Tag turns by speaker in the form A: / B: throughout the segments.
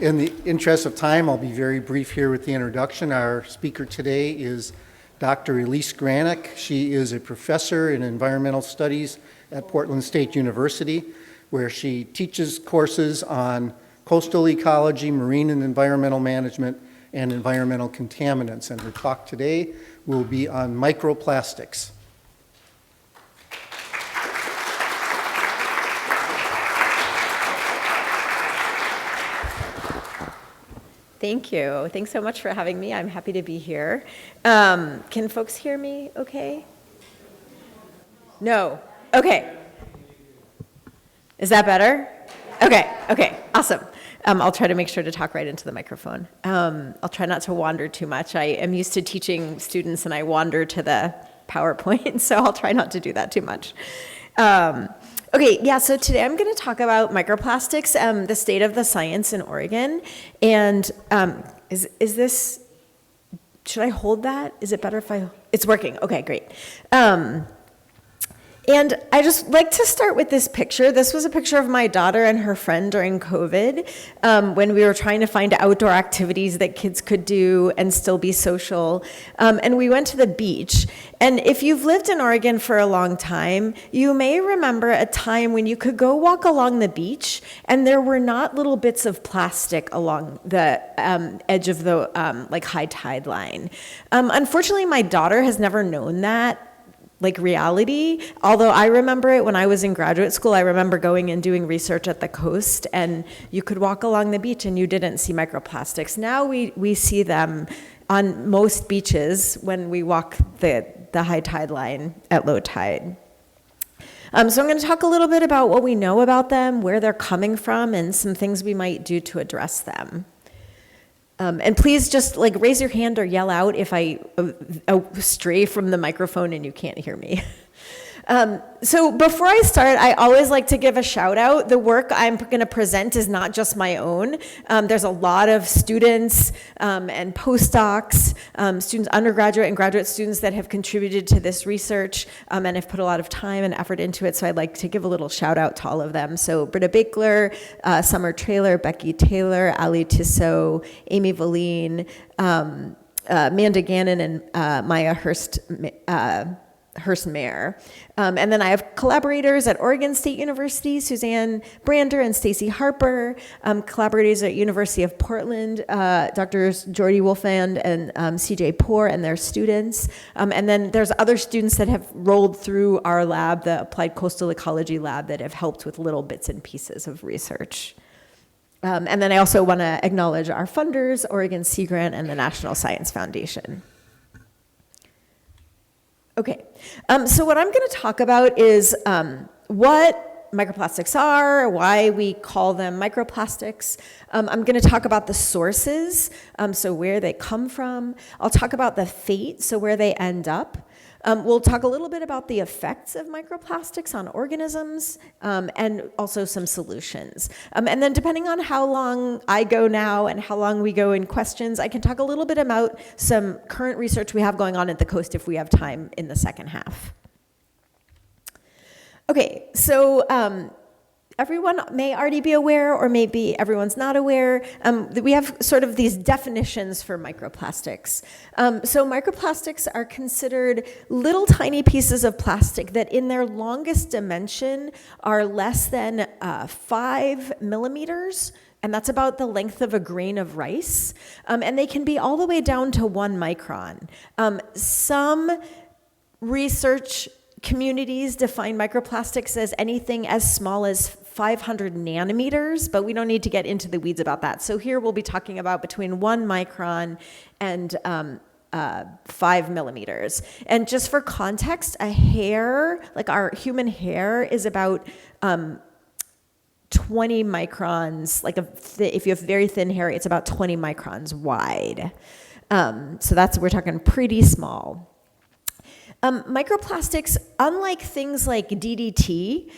A: In the interest of time, I'll be very brief here with the introduction. Our speaker today is Dr. Elise Granek. She is a professor in environmental studies at Portland State University, where she teaches courses on coastal ecology, marine and environmental management, and environmental contaminants. And her talk today will be on microplastics.
B: Thank you. Thanks so much for having me. I'm happy to be here. Can folks hear me okay? No? Okay. Is that better? Okay, awesome. I'll try to make sure to talk right into the microphone. I'll try not to wander too much. I am used to teaching students and I wander to the PowerPoint, so I'll try not to do that too much. So today I'm going to talk about microplastics, the state of the science in Oregon. And is this, should I hold that? Is it better if it's working? Okay, great. And I just like to start with this picture. This was a picture of my daughter and her friend during COVID, when we were trying to find outdoor activities that kids could do and still be social. And we went to the beach. And if you've lived in Oregon for a long time, you may remember a time when you could go walk along the beach and there were not little bits of plastic along the edge of the high tide line. Unfortunately, my daughter has never known that reality, although I remember it when I was in graduate school. I remember going and doing research at the coast, and you could walk along the beach and you didn't see microplastics. Now we see them on most beaches when we walk the high tide line at low tide. So I'm going to talk a little bit about what we know about them, where they're coming from, and some things we might do to address them. And please just raise your hand or yell out if I stray from the microphone and you can't hear me. So before I start, I always like to give a shout out. The work I'm going to present is not just my own. There's a lot of students and postdocs, students, undergraduate and graduate students that have contributed to this research and have put a lot of time and effort into it. So I'd like to give a little shout out to all of them. So Britta Bakler, Summer Traylor, Becky Taylor, Ali Tissot, Amy Valine, Amanda Gannon, and Maya Hurst-Mayer. And then I have collaborators at Oregon State University, Suzanne Brander and Stacy Harper, collaborators at University of Portland, Drs. Jordy Wolfand and CJ Poor and their students. And then there's other students that have rolled through our lab, the Applied Coastal Ecology Lab, that have helped with little bits and pieces of research. And then I also want to acknowledge our funders, Oregon Sea Grant and the National Science Foundation. Okay, so what I'm going to talk about is what microplastics are, why we call them microplastics. I'm going to talk about the sources, so where they come from. I'll talk about the fate, so where they end up. We'll talk a little bit about the effects of microplastics on organisms and also some solutions. And then depending on how long I go now and how long we go in questions, I can talk a little bit about some current research we have going on at the coast if we have time in the second half. Okay, so everyone may already be aware, or maybe everyone's not aware, that we have sort of these definitions for microplastics. So microplastics are considered little tiny pieces of plastic that in their longest dimension are less than 5 millimeters, and that's about the length of a grain of rice. And they can be all the way down to 1 micron. Some research communities define microplastics as anything as small as 500 nanometers, but we don't need to get into the weeds about that. So here we'll be talking about between 1 micron and 5 millimeters. And just for context, a hair, like our human hair, is about 20 microns, if you have very thin hair, it's about 20 microns wide. So we're talking pretty small. Microplastics, unlike things like DDT,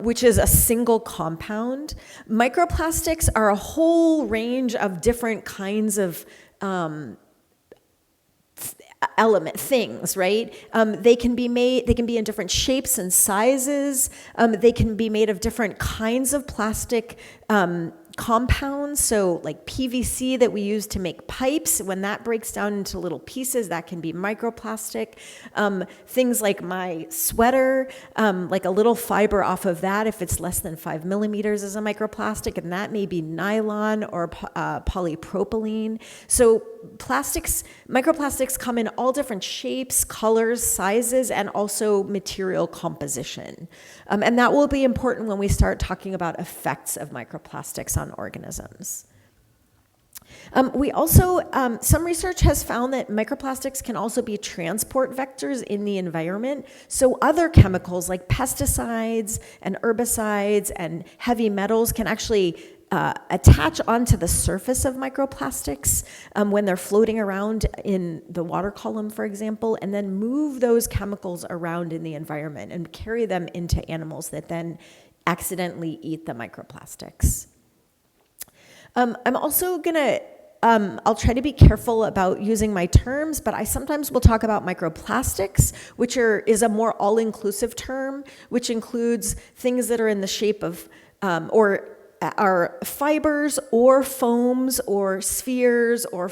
B: which is a single compound, microplastics are a whole range of different kinds of things, right? They can be in different shapes and sizes. They can be made of different kinds of plastic compounds, so like PVC that we use to make pipes, when that breaks down into little pieces, that can be microplastic. Things like my sweater, like a little fiber off of that, if it's less than 5 millimeters, is a microplastic, and that may be nylon or polypropylene. So microplastics come in all different shapes, colors, sizes, and also material composition. And that will be important when we start talking about effects of microplastics on organisms. We also, some research has found that microplastics can also be transport vectors in the environment. So other chemicals like pesticides and herbicides and heavy metals can actually attach onto the surface of microplastics when they're floating around in the water column, for example, and then move those chemicals around in the environment and carry them into animals that then accidentally eat the microplastics. I'm also gonna, I'll try to be careful about using my terms, but I sometimes will talk about microplastics, which is a more all-inclusive term, which includes things that are in the shape of, or are fibers or foams or spheres or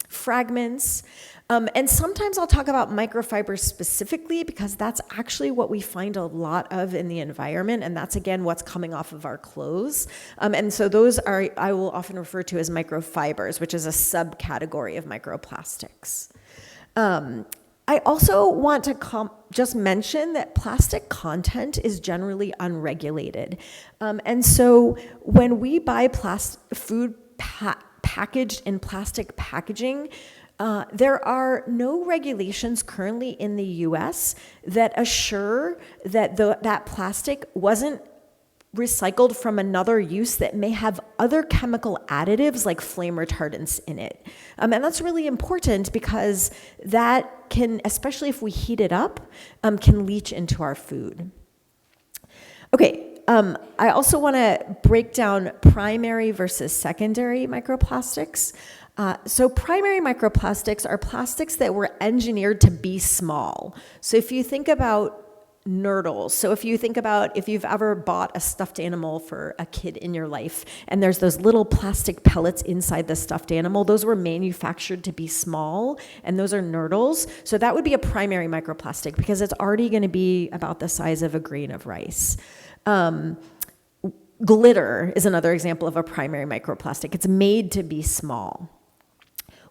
B: fragments. And sometimes I'll talk about microfibers specifically because that's actually what we find a lot of in the environment, and that's again what's coming off of our clothes. And so those I will often refer to as microfibers, which is a subcategory of microplastics. I also want to just mention that plastic content is generally unregulated. And so when we buy food packaged in plastic packaging, there are no regulations currently in the US that assure that that plastic wasn't recycled from another use that may have other chemical additives like flame retardants in it. And that's really important because that can, especially if we heat it up, can leach into our food. Okay, I also want to break down primary versus secondary microplastics. So primary microplastics are plastics that were engineered to be small. So if you think about nurdles. So if you've ever bought a stuffed animal for a kid in your life, and there's those little plastic pellets inside the stuffed animal, those were manufactured to be small, and those are nurdles. So that would be a primary microplastic because it's already going to be about the size of a grain of rice. Glitter is another example of a primary microplastic. It's made to be small.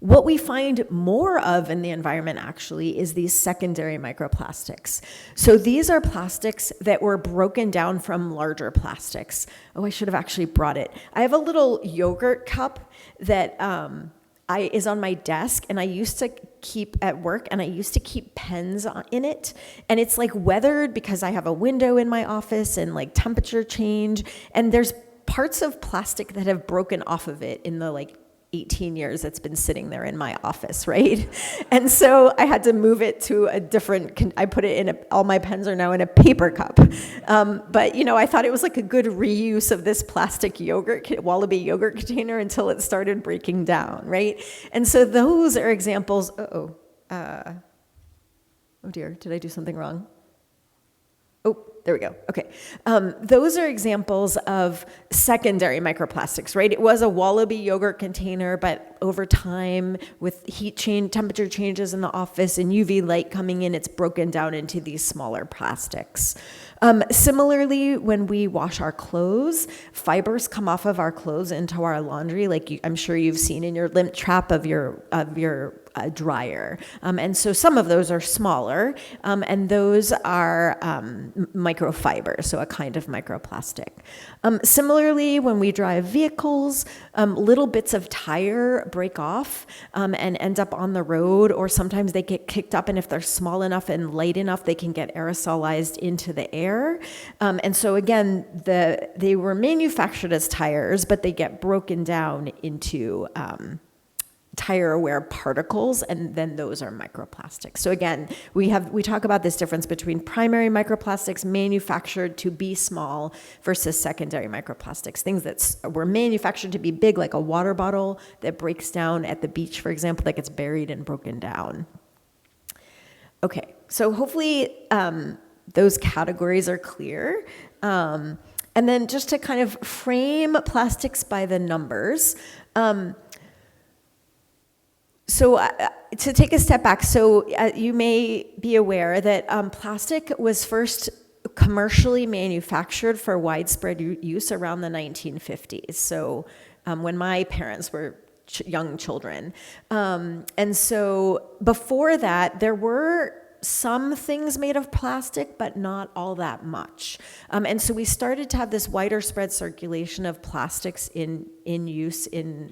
B: What we find more of in the environment actually is these secondary microplastics. So these are plastics that were broken down from larger plastics. Oh, I should have actually brought it. I have a little yogurt cup that is on my desk, and I used to keep at work, and I used to keep pens in it. And it's like weathered because I have a window in my office and like temperature change. And there's parts of plastic that have broken off of it in the 18 years it's been sitting there in my office, right? And so I had to move it to a different, I put it in all my pens are now in a paper cup. But I thought it was like a good reuse of this plastic Wallaby yogurt container until it started breaking down, right? And so those are examples, oh dear, did I do something wrong? Oh, there we go. Okay. Those are examples of secondary microplastics, right? It was a Wallaby yogurt container, but over time, with temperature changes in the office and UV light coming in, it's broken down into these smaller plastics. Similarly, when we wash our clothes, fibers come off of our clothes into our laundry, like I'm sure you've seen in your lint trap of your dryer. And so some of those are smaller, and those are microfibers, so a kind of microplastic. Similarly, when we drive vehicles, little bits of tire break off and end up on the road, or sometimes they get kicked up, and if they're small enough and light enough, they can get aerosolized into the air. And so again, they were manufactured as tires, but they get broken down into tire-aware particles, and then those are microplastics. So again, we talk about this difference between primary microplastics manufactured to be small versus secondary microplastics, things that were manufactured to be big, like a water bottle that breaks down at the beach, for example, that gets buried and broken down. Okay, so hopefully those categories are clear. And And then just to kind of frame plastics by the numbers, to take a step back, you may be aware that plastic was first commercially manufactured for widespread use around the 1950s, so when my parents were young children. And so before that, there were some things made of plastic, but not all that much. And so we started to have this wider spread circulation of plastics in use in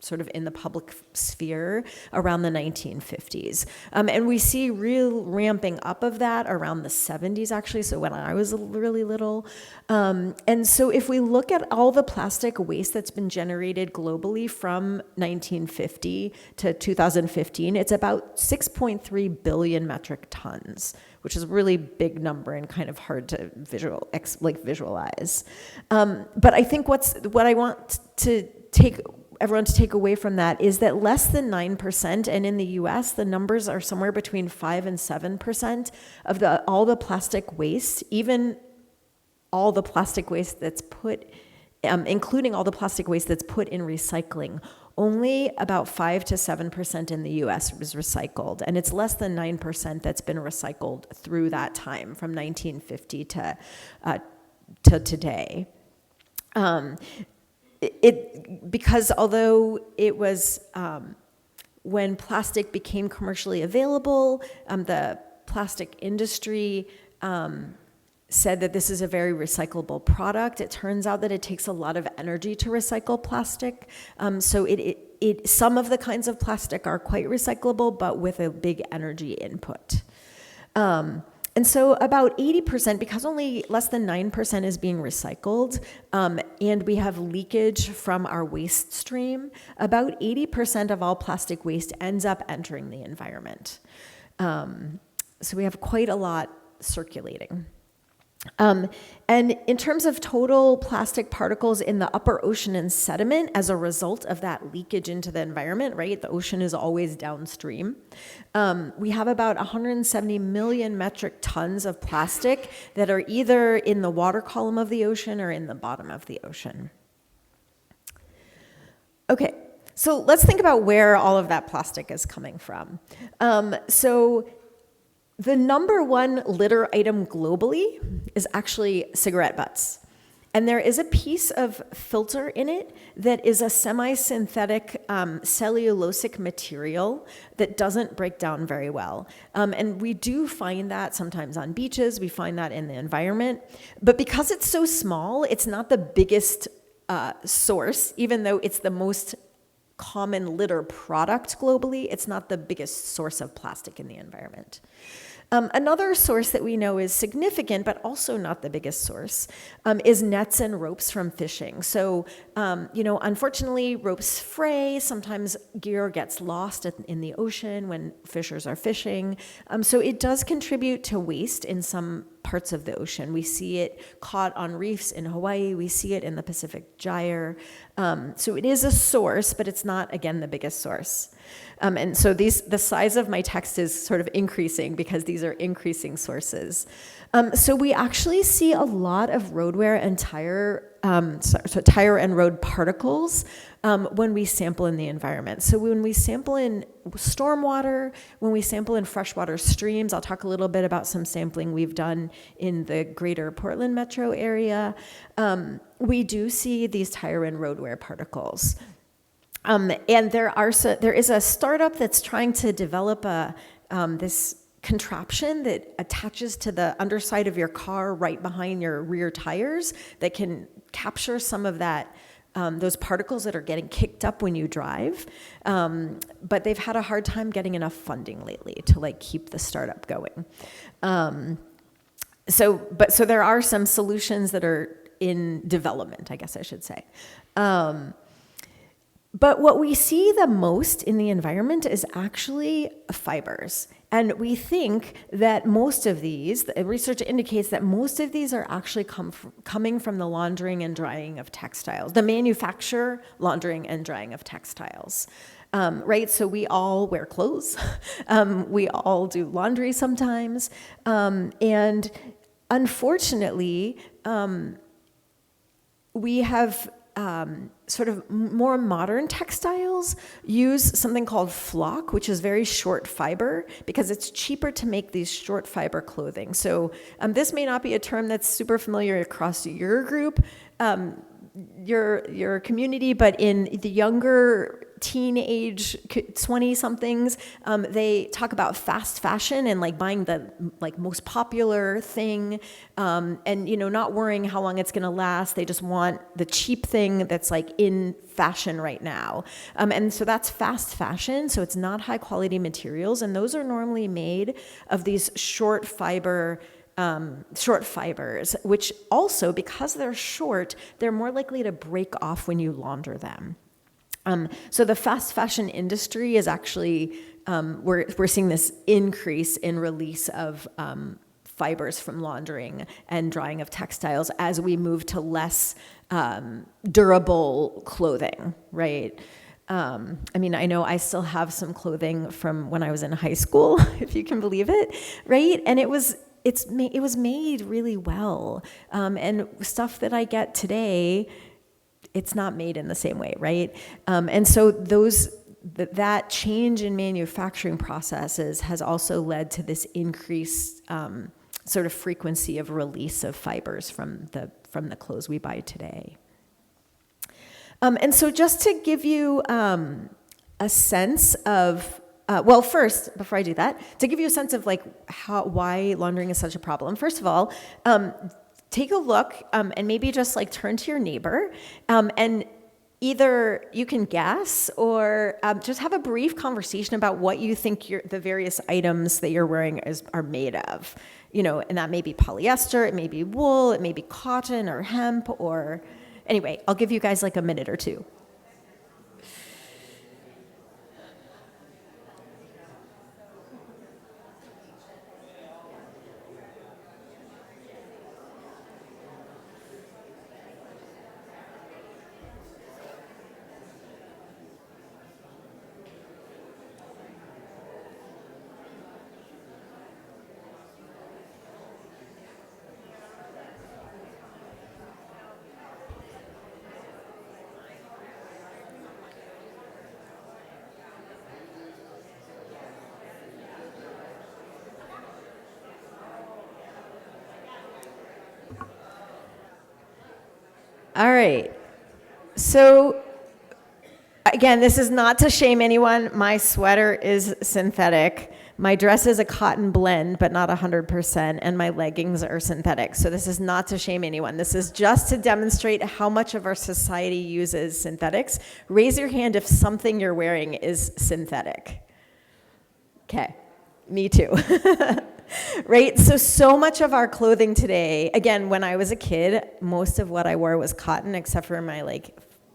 B: sort of in the public sphere around the 1950s. And we see real ramping up of that around the 70s, actually, so when I was really little. And so if we look at all the plastic waste that's been generated globally from 1950 to 2015, it's about 6.3 billion metric tons, which is a really big number and kind of hard to visualize. But I think what I want to everyone to take away from that is that less than 9%, and in the US, the numbers are somewhere between 5 and 7% of all the plastic waste, even all the plastic waste that's including all the plastic waste that's put in recycling. Only about 5 to 7% in the US was recycled, and it's less than 9% that's been recycled through that time, from 1950 to today. Because although it was when plastic became commercially available, the plastic industry said that this is a very recyclable product. It turns out that it takes a lot of energy to recycle plastic. So some of the kinds of plastic are quite recyclable, but with a big energy input. And so about 80%, because only less than 9% is being recycled, and we have leakage from our waste stream, about 80% of all plastic waste ends up entering the environment. So we have quite a lot circulating. And in terms of total plastic particles in the upper ocean and sediment as a result of that leakage into the environment, right? The ocean is always downstream. We have about 170 million metric tons of plastic that are either in the water column of the ocean or in the bottom of the ocean. Okay, so let's think about where all of that plastic is coming from. The number one litter item globally is actually cigarette butts. And there is a piece of filter in it that is a semi-synthetic cellulosic material that doesn't break down very well. And we do find that sometimes on beaches, we find that in the environment. But because it's so small, it's not the biggest source, even though it's the most common litter product globally, it's not the biggest source of plastic in the environment. Another source that we know is significant, but also not the biggest source, is nets and ropes from fishing. So, unfortunately, ropes fray. Sometimes gear gets lost in the ocean when fishers are fishing. So it does contribute to waste in some parts of the ocean. We see it caught on reefs in Hawaii. We see it in the Pacific Gyre. So it is a source, but it's not, again, the biggest source. And so the size of my text is sort of increasing because these are increasing sources. So we actually see a lot of road wear and tire and road particles when we sample in the environment. So when we sample in stormwater, when we sample in freshwater streams, I'll talk a little bit about some sampling we've done in the greater Portland metro area, we do see these tire and road wear particles. And there is a startup that's trying to develop this contraption that attaches to the underside of your car right behind your rear tires that can capture some of that, those particles that are getting kicked up when you drive. But they've had a hard time getting enough funding lately to keep the startup going. So there are some solutions that are in development, I guess I should say. But what we see the most in the environment is actually fibers. And we think that most of these, the research indicates that most of these are actually coming from the laundering and drying of textiles, the manufacture, laundering, and drying of textiles. Right, so we all wear clothes. We all do laundry sometimes. And unfortunately, we have sort of more modern textiles use something called flock, which is very short fiber, because it's cheaper to make these short fiber clothing. So this may not be a term that's super familiar across your group, your community, but in the younger teenage 20-somethings, they talk about fast fashion and like buying the like most popular thing, and not worrying how long it's going to last. They just want the cheap thing that's like in fashion right now, and so that's fast fashion. So it's not high quality materials, and those are normally made of these short fibers, which also, because they're short, they're more likely to break off when you launder them. So the fast fashion industry is actually, we're seeing this increase in release of fibers from laundering and drying of textiles as we move to less durable clothing, right? I know I still have some clothing from when I was in high school, if you can believe it, right? And it was made really well, and stuff that I get today, it's not made in the same way, right? And so that change in manufacturing processes has also led to this increased sort of frequency of release of fibers from the clothes we buy today. And so just to give you a sense of first, before I do that, to give you a sense of like why laundering is such a problem. First of all, take a look and maybe just like turn to your neighbor, and either you can guess or just have a brief conversation about what you think the various items that you're wearing are made of. And that may be polyester, it may be wool, it may be cotton or hemp, or anyway, I'll give you guys like a minute or two. All right. So again, this is not to shame anyone. My sweater is synthetic. My dress is a cotton blend, but not 100%, and my leggings are synthetic. So this is not to shame anyone. This is just to demonstrate how much of our society uses synthetics. Raise your hand if something you're wearing is synthetic. Okay, me too. Right? So much of our clothing today, again, when I was a kid, most of what I wore was cotton, except for my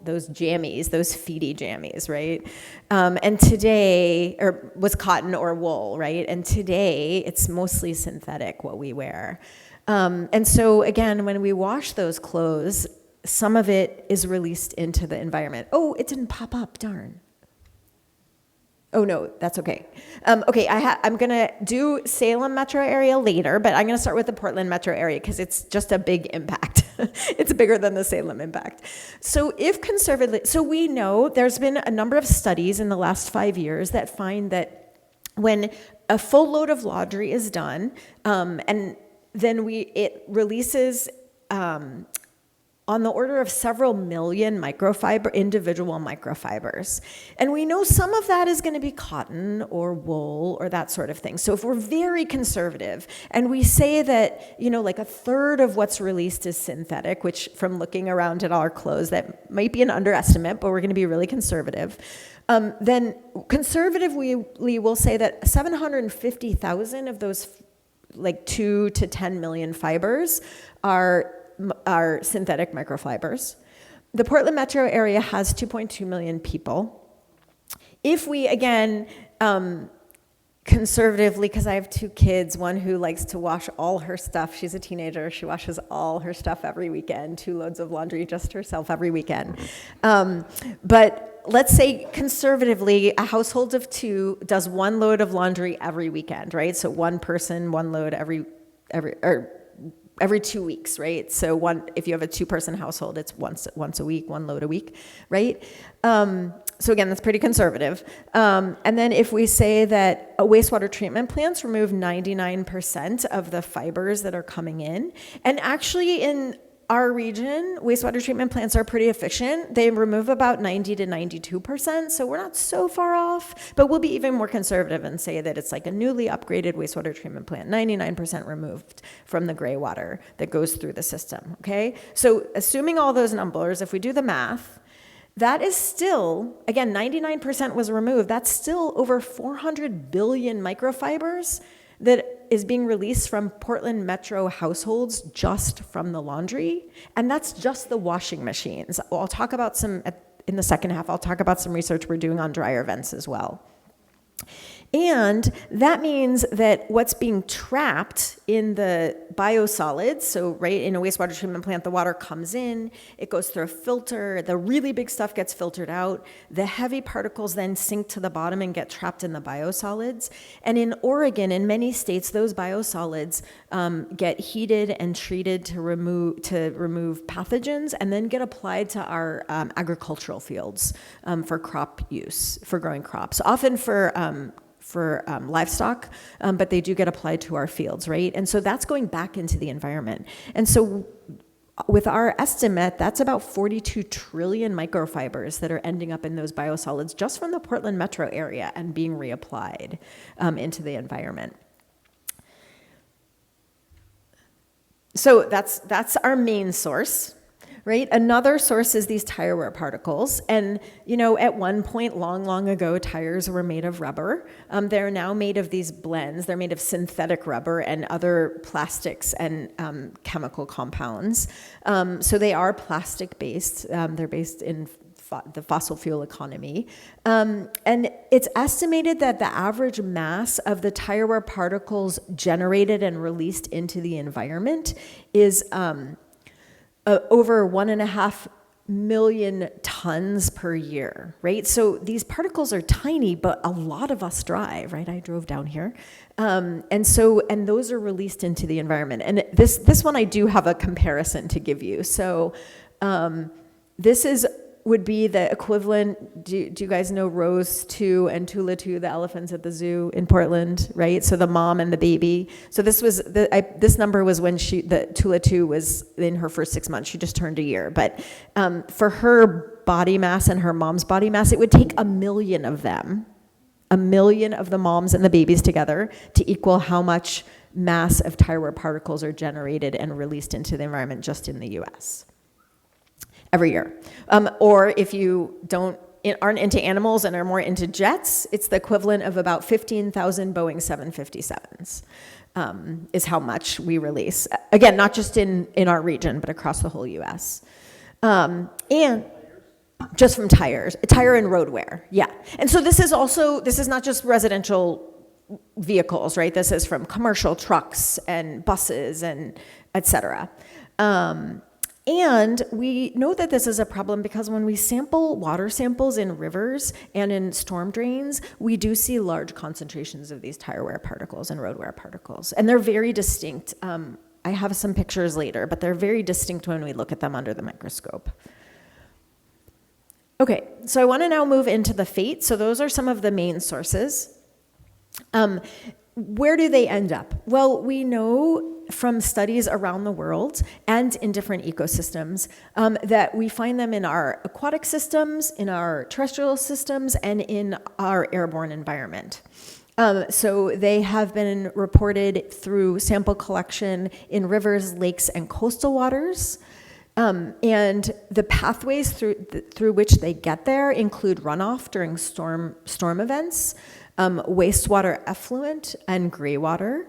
B: those jammies, those feety jammies, right? And today, or was cotton or wool, right? And today, it's mostly synthetic, what we wear. And so again, when we wash those clothes, some of it is released into the environment. Oh, it didn't pop up, darn. Oh no, that's okay. I'm gonna do Salem metro area later, but I'm gonna start with the Portland metro area because it's just a big impact. It's bigger than the Salem impact. So so we know there's been a number of studies in the last 5 years that find that when a full load of laundry is done, and then it releases on the order of several million individual microfibers. And we know some of that is going to be cotton or wool or that sort of thing. So if we're very conservative and we say that, like a third of what's released is synthetic, which from looking around at our clothes, that might be an underestimate, but we're going to be really conservative. Then conservatively, we'll say that 750,000 of those 2 to 10 million fibers are synthetic microfibers. The Portland metro area has 2.2 million people. If we, again, conservatively, because I have 2 kids, one who likes to wash all her stuff. She's a teenager. She washes all her stuff every weekend, 2 loads of laundry just herself every weekend. But let's say conservatively, a household of 2 does 1 load of laundry every weekend, right? So one person, 1 load every every 2 weeks, right? So if you have a 2-person household, it's once a week, 1 load a week, right? So again, that's pretty conservative. And then if we say that wastewater treatment plants remove 99% of the fibers that are coming in, and actually in our region, wastewater treatment plants are pretty efficient. They remove about 90 to 92%, so we're not so far off, but we'll be even more conservative and say that it's like a newly upgraded wastewater treatment plant, 99% removed from the gray water that goes through the system, okay? So assuming all those numbers, if we do the math, that is still, again, 99% was removed, that's still over 400 billion microfibers that is being released from Portland metro households just from the laundry, and that's just the washing machines. I'll talk about in the second half, I'll talk about some research we're doing on dryer vents as well. And that means that what's being trapped in the biosolids, so right in a wastewater treatment plant, the water comes in, it goes through a filter, the really big stuff gets filtered out, the heavy particles then sink to the bottom and get trapped in the biosolids. And in Oregon, in many states, those biosolids get heated and treated to remove pathogens and then get applied to our agricultural fields for crop use, for growing crops, often for livestock, but they do get applied to our fields, right? And so that's going back into the environment. And so with our estimate, that's about 42 trillion microfibers that are ending up in those biosolids just from the Portland metro area and being reapplied into the environment. So that's our main source. Right? Another source is these tire wear particles. And, at one point, long ago, tires were made of rubber. They're now made of these blends. They're made of synthetic rubber and other plastics and chemical compounds. So they are plastic-based. They're based in the fossil fuel economy. And it's estimated that the average mass of the tire wear particles generated and released into the environment is over 1.5 million tons per year, right? So these particles are tiny, but a lot of us drive, right? I drove down here. And those are released into the environment. And this one I do have a comparison to give you. So this would be the equivalent, do you guys know Rose 2 and Tula 2, the elephants at the zoo in Portland, right? So the mom and the baby. So this number was when the Tula 2 was in her first 6 months. She just turned a year. But for her body mass and her mom's body mass, it would take 1 million of them, 1 million of the moms and the babies together to equal how much mass of tire wear particles are generated and released into the environment just in the US. Every year. Or if you aren't into animals and are more into jets, it's the equivalent of about 15,000 Boeing 757s is how much we release. Again, not just in our region, but across the whole US. And just from tire and road wear, yeah. And so this is not just residential vehicles, right? This is from commercial trucks and buses and et cetera. And we know that this is a problem because when we sample water samples in rivers and in storm drains, we do see large concentrations of these tire wear particles and road wear particles. And they're very distinct. I have some pictures later, but they're very distinct when we look at them under the microscope. Okay, so I want to now move into the fate. So those are some of the main sources. Where do they end up? Well, we know from studies around the world and in different ecosystems that we find them in our aquatic systems, in our terrestrial systems, and in our airborne environment. So they have been reported through sample collection in rivers, lakes, and coastal waters. And the pathways through which they get there include runoff during storm events, wastewater effluent, and gray water.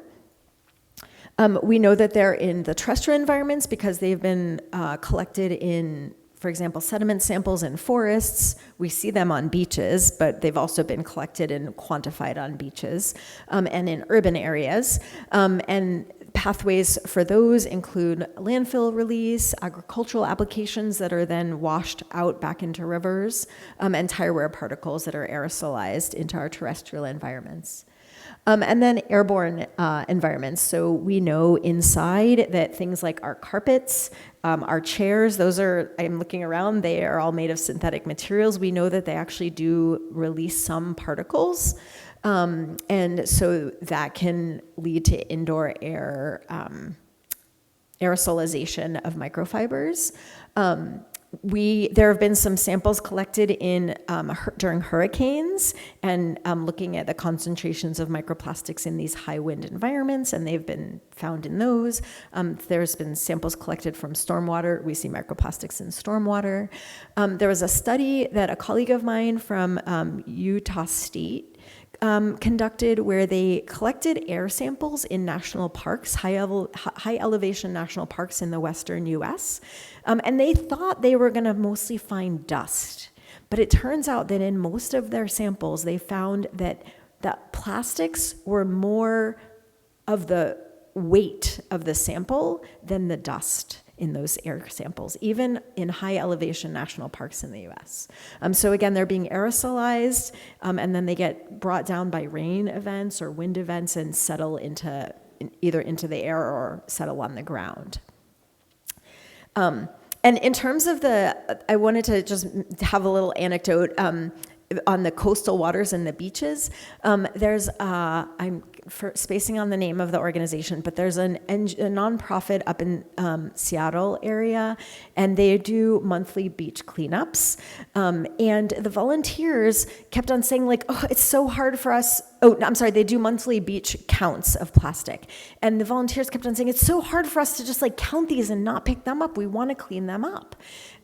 B: We know that they're in the terrestrial environments because they've been collected in, for example, sediment samples in forests. We see them on beaches, but they've also been collected and quantified on beaches and in urban areas. And pathways for those include landfill release, agricultural applications that are then washed out back into rivers, and tire wear particles that are aerosolized into our terrestrial environments. And then airborne environments. So we know inside that things like our carpets, our chairs, those are, I'm looking around, they are all made of synthetic materials. We know that they actually do release some particles. And so that can lead to indoor air aerosolization of microfibers. There have been some samples collected during hurricanes and looking at the concentrations of microplastics in these high wind environments, and they've been found in those. There's been samples collected from stormwater. We see microplastics in stormwater. There was a study that a colleague of mine from Utah State conducted where they collected air samples in national parks, high elevation national parks in the western US, and they thought they were going to mostly find dust. But it turns out that in most of their samples, they found that the plastics were more of the weight of the sample than the dust in those air samples, even in high elevation national parks in the US. So again, they're being aerosolized, and then they get brought down by rain events or wind events and settle either into the air or settle on the ground. And in terms of I wanted to just have a little anecdote on the coastal waters and the beaches. There's, I'm spacing on the name of the organization, but there's a nonprofit up in Seattle area, and they do monthly beach cleanups. And the volunteers kept on saying like, oh, it's so hard for us. Oh, I'm sorry, they do monthly beach counts of plastic. And the volunteers kept on saying, it's so hard for us to just like count these and not pick them up. We want to clean them up.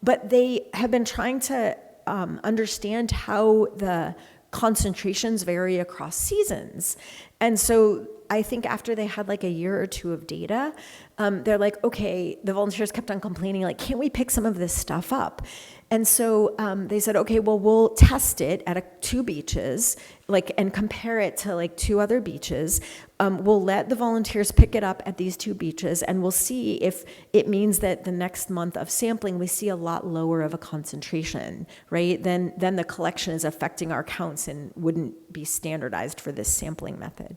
B: But they have been trying to understand how the concentrations vary across seasons. And so I think after they had like a year or two of data, they're like, okay, the volunteers kept on complaining, like, can't we pick some of this stuff up? And so they said, okay, well, we'll test it at 2 beaches, and compare it to like 2 other beaches. We'll let the volunteers pick it up at these 2 beaches, and we'll see if it means that the next month of sampling, we see a lot lower of a concentration, right? Then the collection is affecting our counts and wouldn't be standardized for this sampling method.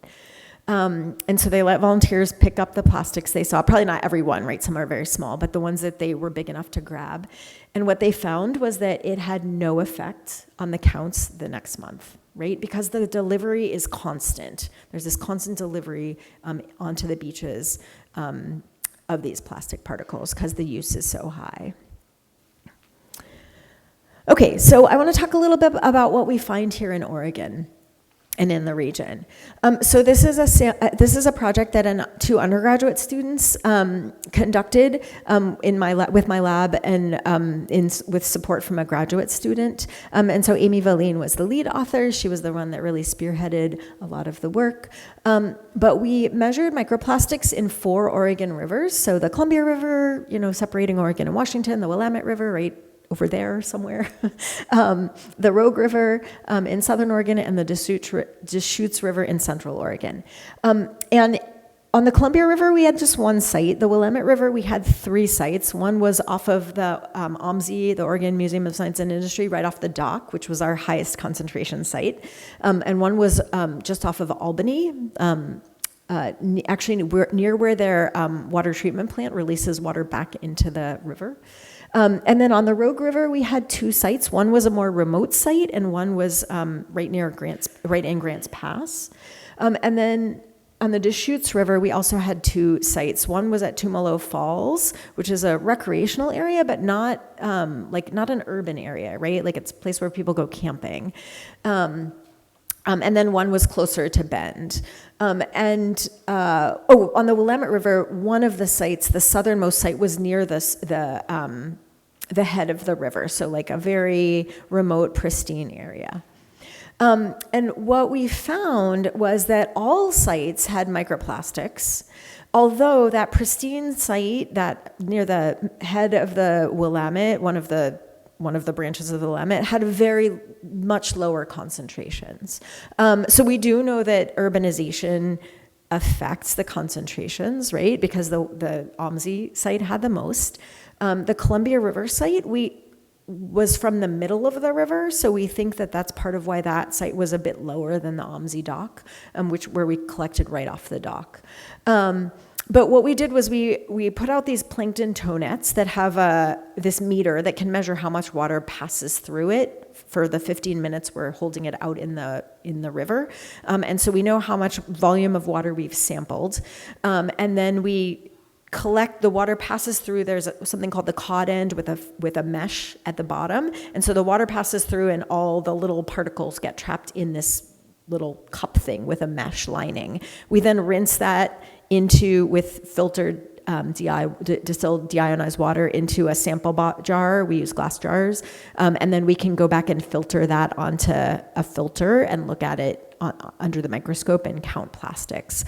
B: And so they let volunteers pick up the plastics they saw, probably not everyone, right? Some are very small, but the ones that they were big enough to grab. And what they found was that it had no effect on the counts the next month, right? Because the delivery is constant. There's this constant delivery onto the beaches of these plastic particles because the use is so high. Okay, so I want to talk a little bit about what we find here in Oregon and in the region. So this is a project that 2 undergraduate students conducted with my lab and with support from a graduate student. And so Amy Valine was the lead author. She was the one that really spearheaded a lot of the work. But we measured microplastics in 4 Oregon rivers. So the Columbia River, separating Oregon and Washington, the Willamette River, right over there somewhere, the Rogue River in southern Oregon, and the Deschutes River in central Oregon. And on the Columbia River, we had just 1 site. The Willamette River, we had 3 sites. One was off of the OMSI, the Oregon Museum of Science and Industry, right off the dock, which was our highest concentration site. And one was just off of Albany, actually near where their water treatment plant releases water back into the river. And then on the Rogue River, we had 2 sites. One was a more remote site, and one was right in Grants Pass. And then on the Deschutes River, we also had 2 sites. One was at Tumalo Falls, which is a recreational area, but not an urban area, right? Like it's a place where people go camping. And then one was closer to Bend. On the Willamette River, one of the sites, the southernmost site, was near the head of the river, so like a very remote, pristine area. And what we found was that all sites had microplastics, although that pristine site that near the head of the Willamette, one of the branches of the Willamette, had very much lower concentrations. So we do know that urbanization affects the concentrations, right? Because the OMSI site had the most. The Columbia River site, we was from the middle of the river, so we think that that's part of why that site was a bit lower than the OMSI dock, where we collected right off the dock. But what we did was we put out these plankton tow nets that have this meter that can measure how much water passes through it for the 15 minutes we're holding it out in the river. And so we know how much volume of water we've sampled. And then we collect, the water passes through, there's something called the cod end with a mesh at the bottom. And so the water passes through and all the little particles get trapped in this little cup thing with a mesh lining. We then rinse that with filtered distilled deionized water into a sample jar. We use glass jars. And then we can go back and filter that onto a filter and look at it under the microscope and count plastics.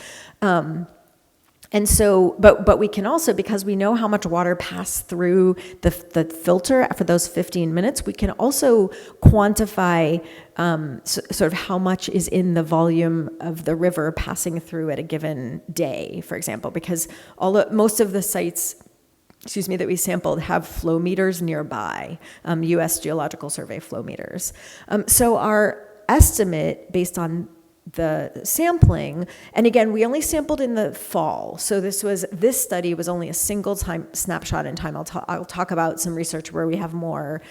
B: And so, but we can also, because we know how much water passed through the filter for those 15 minutes, we can also quantify sort of how much is in the volume of the river passing through at a given day, for example, because most of the sites, that we sampled have flow meters nearby, U.S. Geological Survey flow meters. So our estimate based on the sampling, and again, we only sampled in the fall. So this study was only a single time snapshot in time. I'll talk about some research where we have more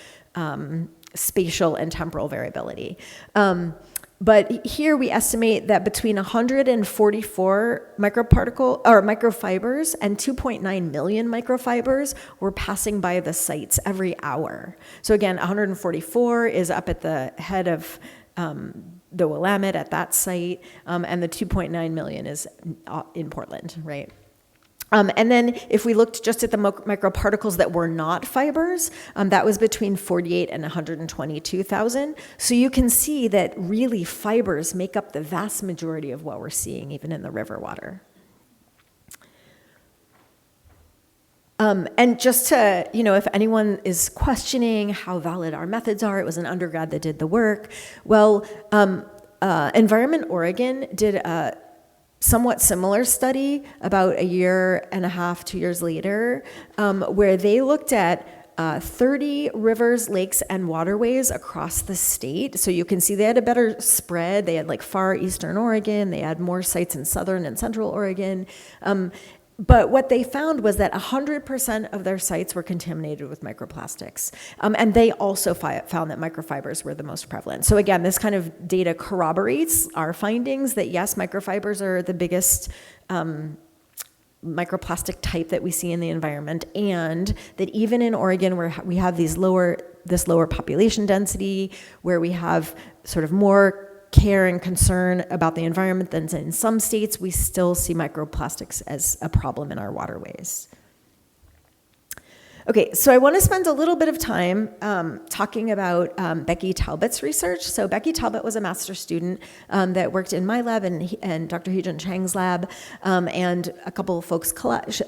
B: spatial and temporal variability. But here we estimate that between 144 microfibers and 2.9 million microfibers were passing by the sites every hour. So again, 144 is up at the head of the Willamette at that site, and the 2.9 million is in Portland, right? And then if we looked just at the microparticles that were not fibers, that was between 48 and 122,000. So you can see that really fibers make up the vast majority of what we're seeing even in the river water. And just to, if anyone is questioning how valid our methods are, it was an undergrad that did the work. Well, Environment Oregon did a somewhat similar study about a year and a half, 2 years later, where they looked at 30 rivers, lakes, and waterways across the state. So you can see they had a better spread. They had far eastern Oregon. They had more sites in southern and central Oregon. But what they found was that 100% of their sites were contaminated with microplastics. And they also found that microfibers were the most prevalent. So again, this kind of data corroborates our findings that yes, microfibers are the biggest microplastic type that we see in the environment, and that even in Oregon where we have this lower population density, where we have sort of more care and concern about the environment than in some states, we still see microplastics as a problem in our waterways. Okay, so I want to spend a little bit of time talking about Becky Talbot's research. So Becky Talbot was a master's student that worked in my lab and Dr. Heejun Chang's lab, and a couple of folks,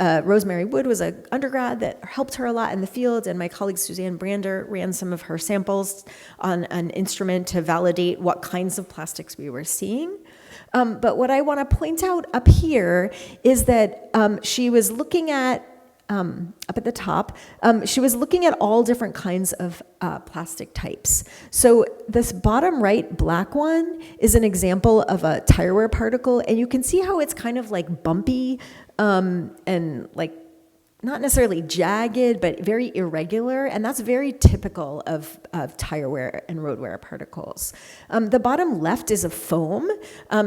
B: Rosemary Wood was an undergrad that helped her a lot in the field, and my colleague Suzanne Brander ran some of her samples on an instrument to validate what kinds of plastics we were seeing. But what I want to point out up here is that she was looking at up at the top, she was looking at all different kinds of plastic types. So this bottom right black one is an example of a tire wear particle, and you can see how it's kind of bumpy and not necessarily jagged, but very irregular, and that's very typical of tire wear and road wear particles. The bottom left is a foam.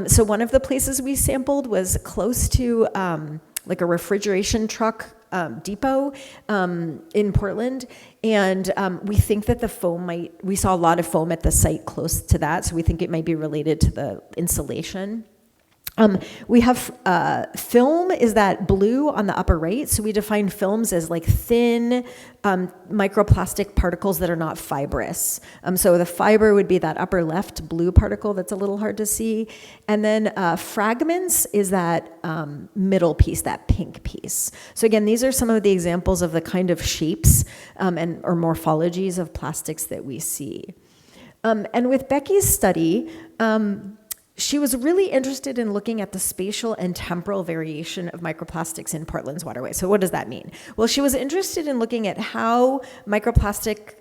B: So one of the places we sampled was close to a refrigeration truck depot in Portland, and we think that the foam we saw a lot of foam at the site close to that, so we think it might be related to the insulation. We have film is that blue on the upper right. So we define films as thin microplastic particles that are not fibrous. So the fiber would be that upper left blue particle that's a little hard to see. And then fragments is that middle piece, that pink piece. So again, these are some of the examples of the kind of shapes or morphologies of plastics that we see. And with Becky's study, she was really interested in looking at the spatial and temporal variation of microplastics in Portland's waterway. So what does that mean? Well, she was interested in looking at how microplastic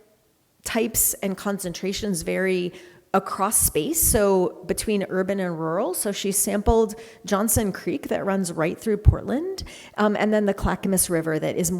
B: types and concentrations vary across space, so between urban and rural. So she sampled Johnson Creek that runs right through Portland, and then the Clackamas River that is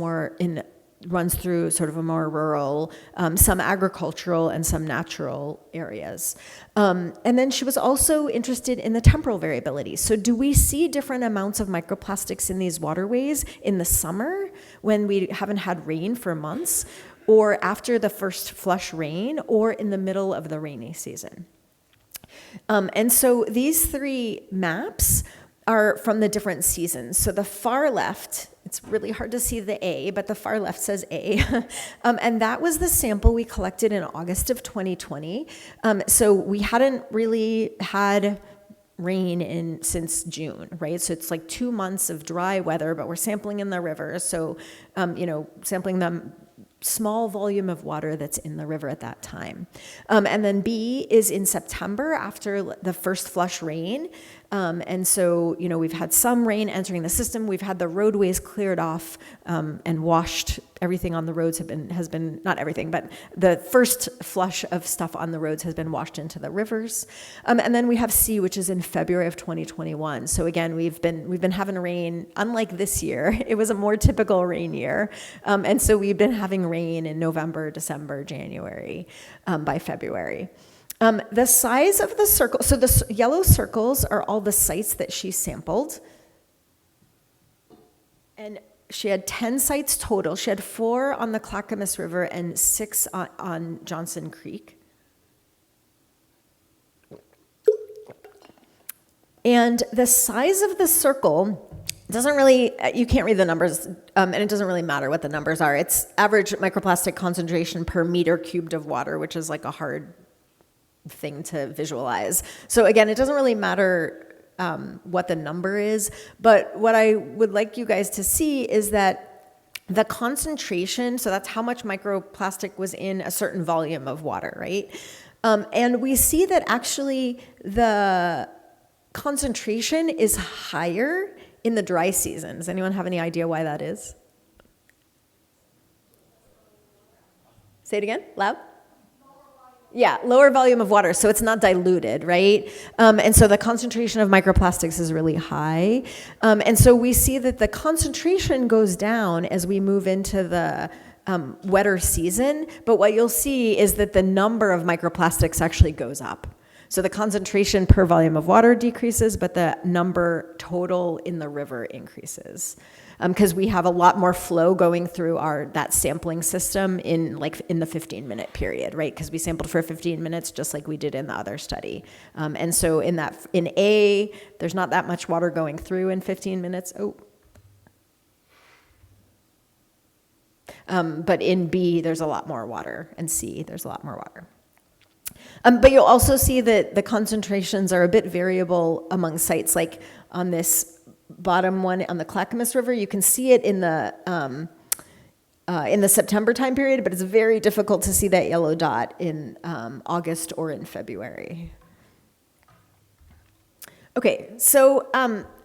B: runs through sort of a more rural, some agricultural and some natural areas. And then she was also interested in the temporal variability. So do we see different amounts of microplastics in these waterways in the summer when we haven't had rain for months, or after the first flush rain, or in the middle of the rainy season? And so these three maps are from the different seasons. So the far left, it's really hard to see the A, but the far left says A. And that was the sample we collected in August of 2020. So we hadn't really had rain since June, right? So it's like 2 months of dry weather, but we're sampling in the river. So, sampling them small volume of water that's in the river at that time. And then B is in September after the first flush rain. And so, we've had some rain entering the system. We've had the roadways cleared off and washed. Everything on the roads has been, not everything, but the first flush of stuff on the roads has been washed into the rivers. And then we have C, which is in February of 2021. So again, we've been having rain, unlike this year. It was a more typical rain year. And so we've been having rain in November, December, January, by February. The size of the circle, so the yellow circles are all the sites that she sampled. And she had 10 sites total. She had 4 on the Clackamas River and 6 on Johnson Creek. And the size of the circle doesn't really, you can't read the numbers, and it doesn't really matter what the numbers are. It's average microplastic concentration per meter cubed of water, which is like a hard thing to visualize. So again, it doesn't really matter what the number is, but what I would like you guys to see is that the concentration, so that's how much microplastic was in a certain volume of water, right? And we see that actually the concentration is higher in the dry season. Does anyone have any idea why that is? Say it again, loud. Yeah, lower volume of water, so it's not diluted, right? And so the concentration of microplastics is really high. And so we see that the concentration goes down as we move into the wetter season, but what you'll see is that the number of microplastics actually goes up. So the concentration per volume of water decreases, but the number total in the river increases. Because we have a lot more flow going through that sampling system in the 15-minute period, right? Because we sampled for 15 minutes just like we did in the other study. And so in A, there's not that much water going through in 15 minutes. But in B, there's a lot more water, and C, there's a lot more water. But you'll also see that the concentrations are a bit variable among sites, like on this bottom one on the Clackamas River. You can see it in the September time period, but it's very difficult to see that yellow dot in August or in February. Okay, so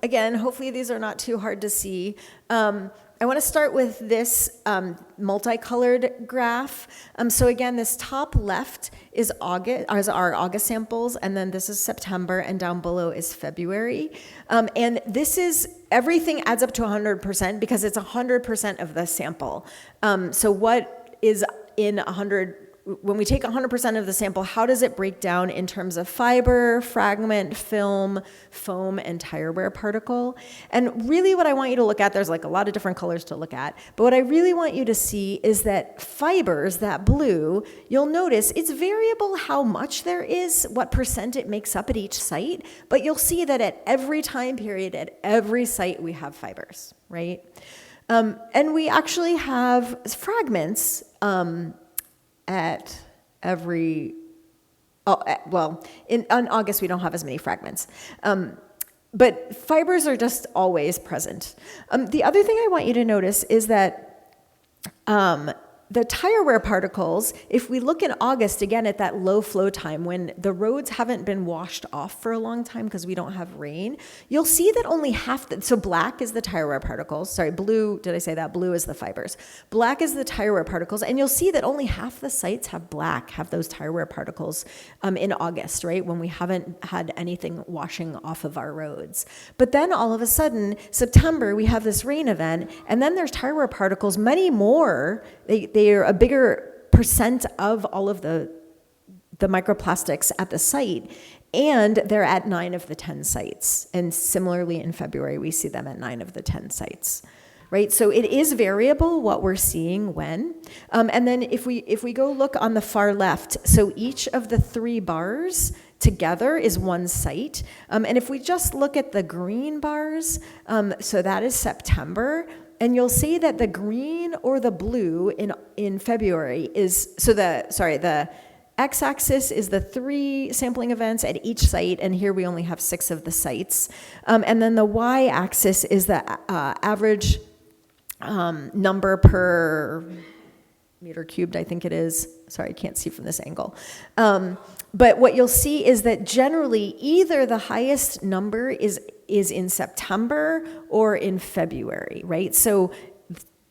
B: again, hopefully these are not too hard to see. I want to start with this multicolored graph. So again, this top left is our August samples, and then this is September, and down below is February. And this is, everything adds up to 100% because it's 100% of the sample. So what is in 100, when we take 100% of the sample, how does it break down in terms of fiber, fragment, film, foam, and tire wear particle? And really what I want you to look at, there's like a lot of different colors to look at, but what I really want you to see is that fibers, that blue, you'll notice it's variable how much there is, what percent it makes up at each site, but you'll see that at every time period, at every site, we have fibers, right? And we actually have fragments at every, on August we don't have as many fragments. But fibers are just always present. The other thing I want you to notice is that the tire wear particles, if we look in August, again, at that low flow time when the roads haven't been washed off for a long time because we don't have rain, you'll see that only half, so black is the tire wear particles. Sorry, blue, did I say that? Blue is the fibers. Black is the tire wear particles, and you'll see that only half the sites have those tire wear particles in August, right? When we haven't had anything washing off of our roads. But then all of a sudden, September, we have this rain event, and then there's tire wear particles, many more. They are a bigger percent of all of the microplastics at the site, and they're at 9 of the 10 sites. And similarly, in February, we see them at 9 of the 10 sites, right? So it is variable what we're seeing when. And then if we go look on the far left, so each of the 3 bars together is one site. And if we just look at the green bars, so that is September. And you'll see that the green or the blue in February is, the x-axis is the 3 sampling events at each site, and here we only have 6 of the sites. And then the y-axis is the average number per meter cubed, I think it is. Sorry, I can't see from this angle. But what you'll see is that generally either the highest number is in September or in February, right? So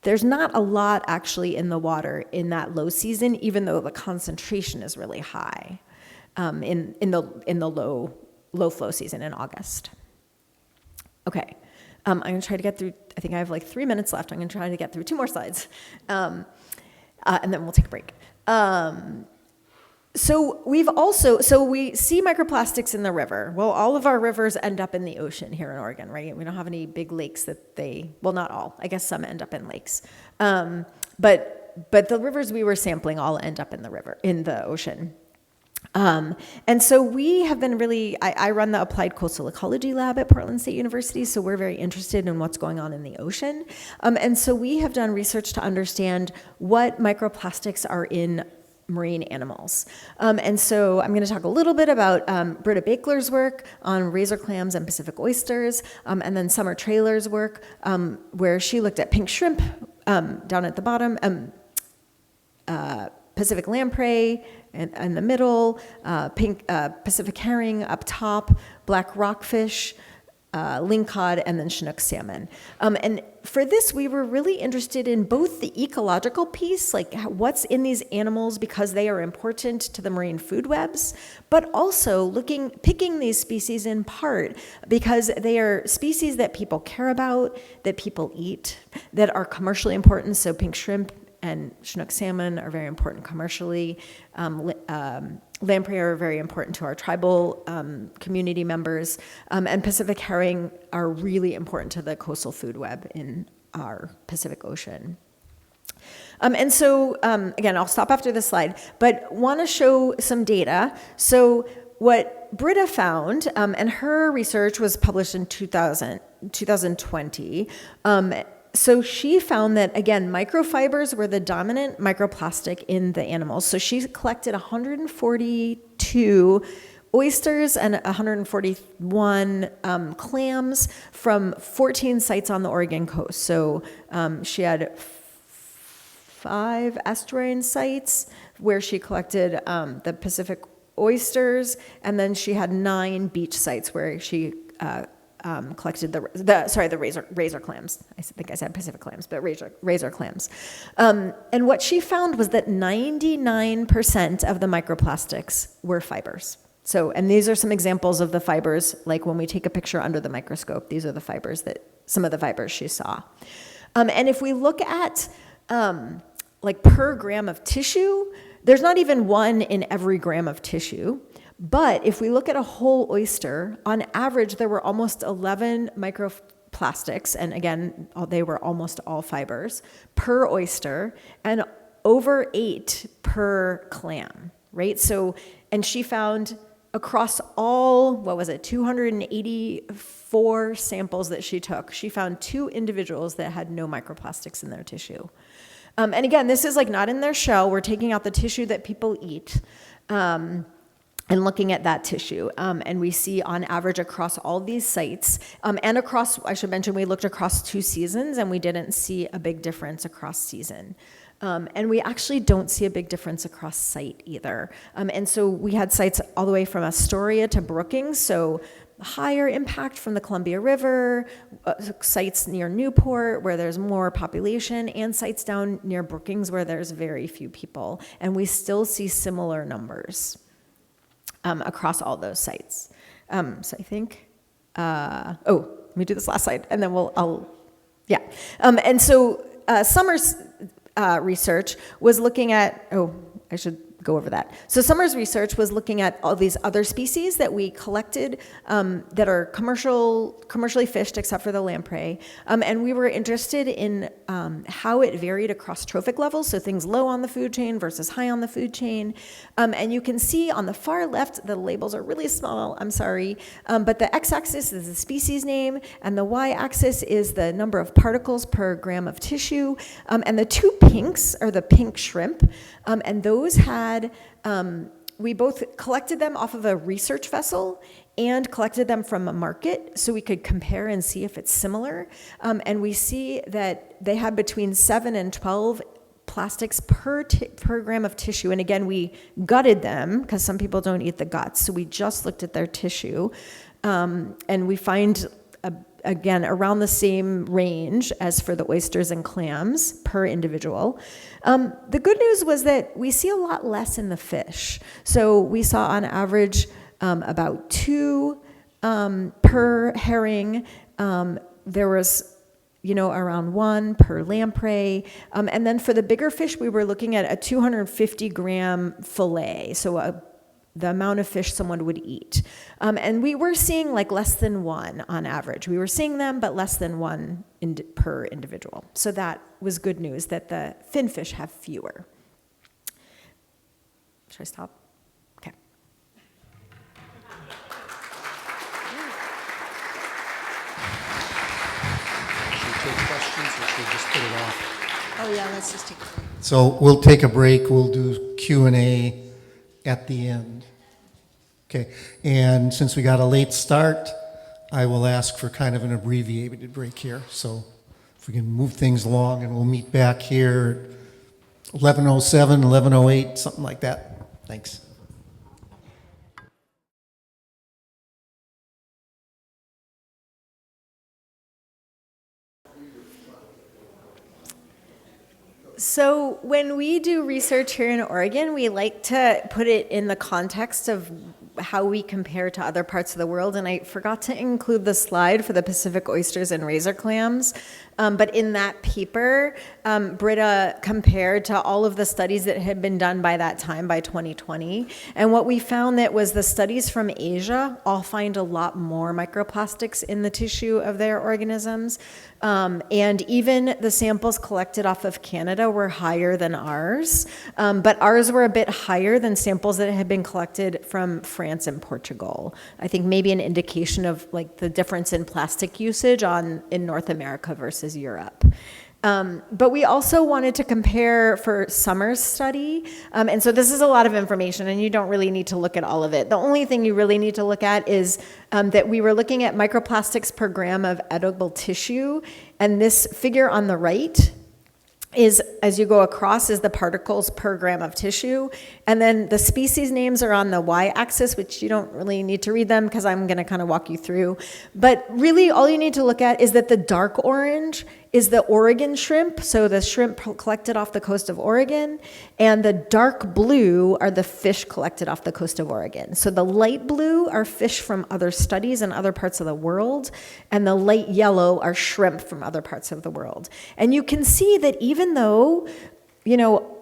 B: there's not a lot actually in the water in that low season, even though the concentration is really high in the low flow season in August. Okay, I'm going to try to get through. I think I have like 3 minutes left. I'm going to try to get through 2 more slides, and then we'll take a break. So we see microplastics in the river. Well, all of our rivers end up in the ocean here in Oregon, right? We don't have any big lakes not all. I guess some end up in lakes. But the rivers we were sampling all end up in the ocean. And so we have been I run the Applied Coastal Ecology Lab at Portland State University, so we're very interested in what's going on in the ocean. And so we have done research to understand what microplastics are in marine animals. And so I'm going to talk a little bit about Britta Bakler's work on razor clams and Pacific oysters, and then Summer Traylor's work, where she looked at pink shrimp down at the bottom, Pacific lamprey in the middle, pink Pacific herring up top, black rockfish, lingcod, and then Chinook salmon. And for this, we were really interested in both the ecological piece, like what's in these animals because they are important to the marine food webs, but also picking these species in part because they are species that people care about, that people eat, that are commercially important. So pink shrimp and Chinook salmon are very important commercially. Lamprey are very important to our tribal community members, and Pacific herring are really important to the coastal food web in our Pacific Ocean. And so, again, I'll stop after this slide, but want to show some data. So what Britta found, and her research was published in 2020, so she found that, again, microfibers were the dominant microplastic in the animals. So she collected 142 oysters and 141 clams from 14 sites on the Oregon coast. So she had 5 estuarine sites where she collected the Pacific oysters, and then she had 9 beach sites where she collected the razor clams. I think I said Pacific clams, but razor clams. And what she found was that 99% of the microplastics were fibers. So, and these are some examples of the fibers, like when we take a picture under the microscope, these are the fibers some of the fibers she saw. And if we look at like per gram of tissue, there's not even one in every gram of tissue. But if we look at a whole oyster, on average, there were almost 11 microplastics, and again, they were almost all fibers, per oyster, and over 8 per clam, right? So, and she found across all, 284 samples that she took, she found 2 individuals that had no microplastics in their tissue. And again, this is like not in their shell. We're taking out the tissue that people eat. And looking at that tissue, and we see on average across all these sites, and across, I should mention, we looked across 2 seasons, and we didn't see a big difference across season. And we actually don't see a big difference across site either. And so we had sites all the way from Astoria to Brookings, so higher impact from the Columbia River, sites near Newport where there's more population, and sites down near Brookings where there's very few people. And we still see similar numbers across all those sites. So I think, let me do this last slide, and then And so Summers' research was looking at, I should go over that. So Summers' research was looking at all these other species that we collected that are commercially fished except for the lamprey. And we were interested in how it varied across trophic levels, so things low on the food chain versus high on the food chain. And you can see on the far left, the labels are really small, I'm sorry, but the x-axis is the species name, and the y-axis is the number of particles per gram of tissue. And the two pinks are the pink shrimp, and those had we both collected them off of a research vessel and collected them from a market so we could compare and see if it's similar. And we see that they had between 7 and 12 plastics per gram of tissue. And again, we gutted them because some people don't eat the guts. So we just looked at their tissue. And we find again, around the same range as for the oysters and clams per individual. The good news was that we see a lot less in the fish. So we saw on average about 2 per herring. There was, around 1 per lamprey. And then for the bigger fish, we were looking at a 250-gram fillet, so the amount of fish someone would eat. And we were seeing like less than 1 on average. We were seeing them, but less than 1 per individual. So that was good news that the finfish have fewer. Should I stop? Okay.
A: Should we take questions or should we just put it off?
C: Oh yeah, let's just take a break.
A: So we'll take a break. We'll do Q&A at the end. Okay, and since we got a late start, I will ask for kind of an abbreviated break here. So if we can move things along, and we'll meet back here at 11:07, 11:08, something like that. Thanks.
B: So when we do research here in Oregon, we like to put it in the context of how we compare to other parts of the world. And I forgot to include the slide for the Pacific oysters and razor clams. But in that paper, Britta compared to all of the studies that had been done by that time, by 2020. And what we found that was the studies from Asia all find a lot more microplastics in the tissue of their organisms. And even the samples collected off of Canada were higher than ours. But ours were a bit higher than samples that had been collected from France and Portugal. I think maybe an indication of like the difference in plastic usage in North America versus Europe. But we also wanted to compare for Summers' study. And so this is a lot of information, and you don't really need to look at all of it. The only thing you really need to look at is that we were looking at microplastics per gram of edible tissue. And this figure on the right is, as you go across, is the particles per gram of tissue. And then the species names are on the y-axis, which you don't really need to read them because I'm going to kind of walk you through. But really, all you need to look at is that the dark orange is the Oregon shrimp, so the shrimp collected off the coast of Oregon, and the dark blue are the fish collected off the coast of Oregon. So the light blue are fish from other studies in other parts of the world, and the light yellow are shrimp from other parts of the world. And you can see that even though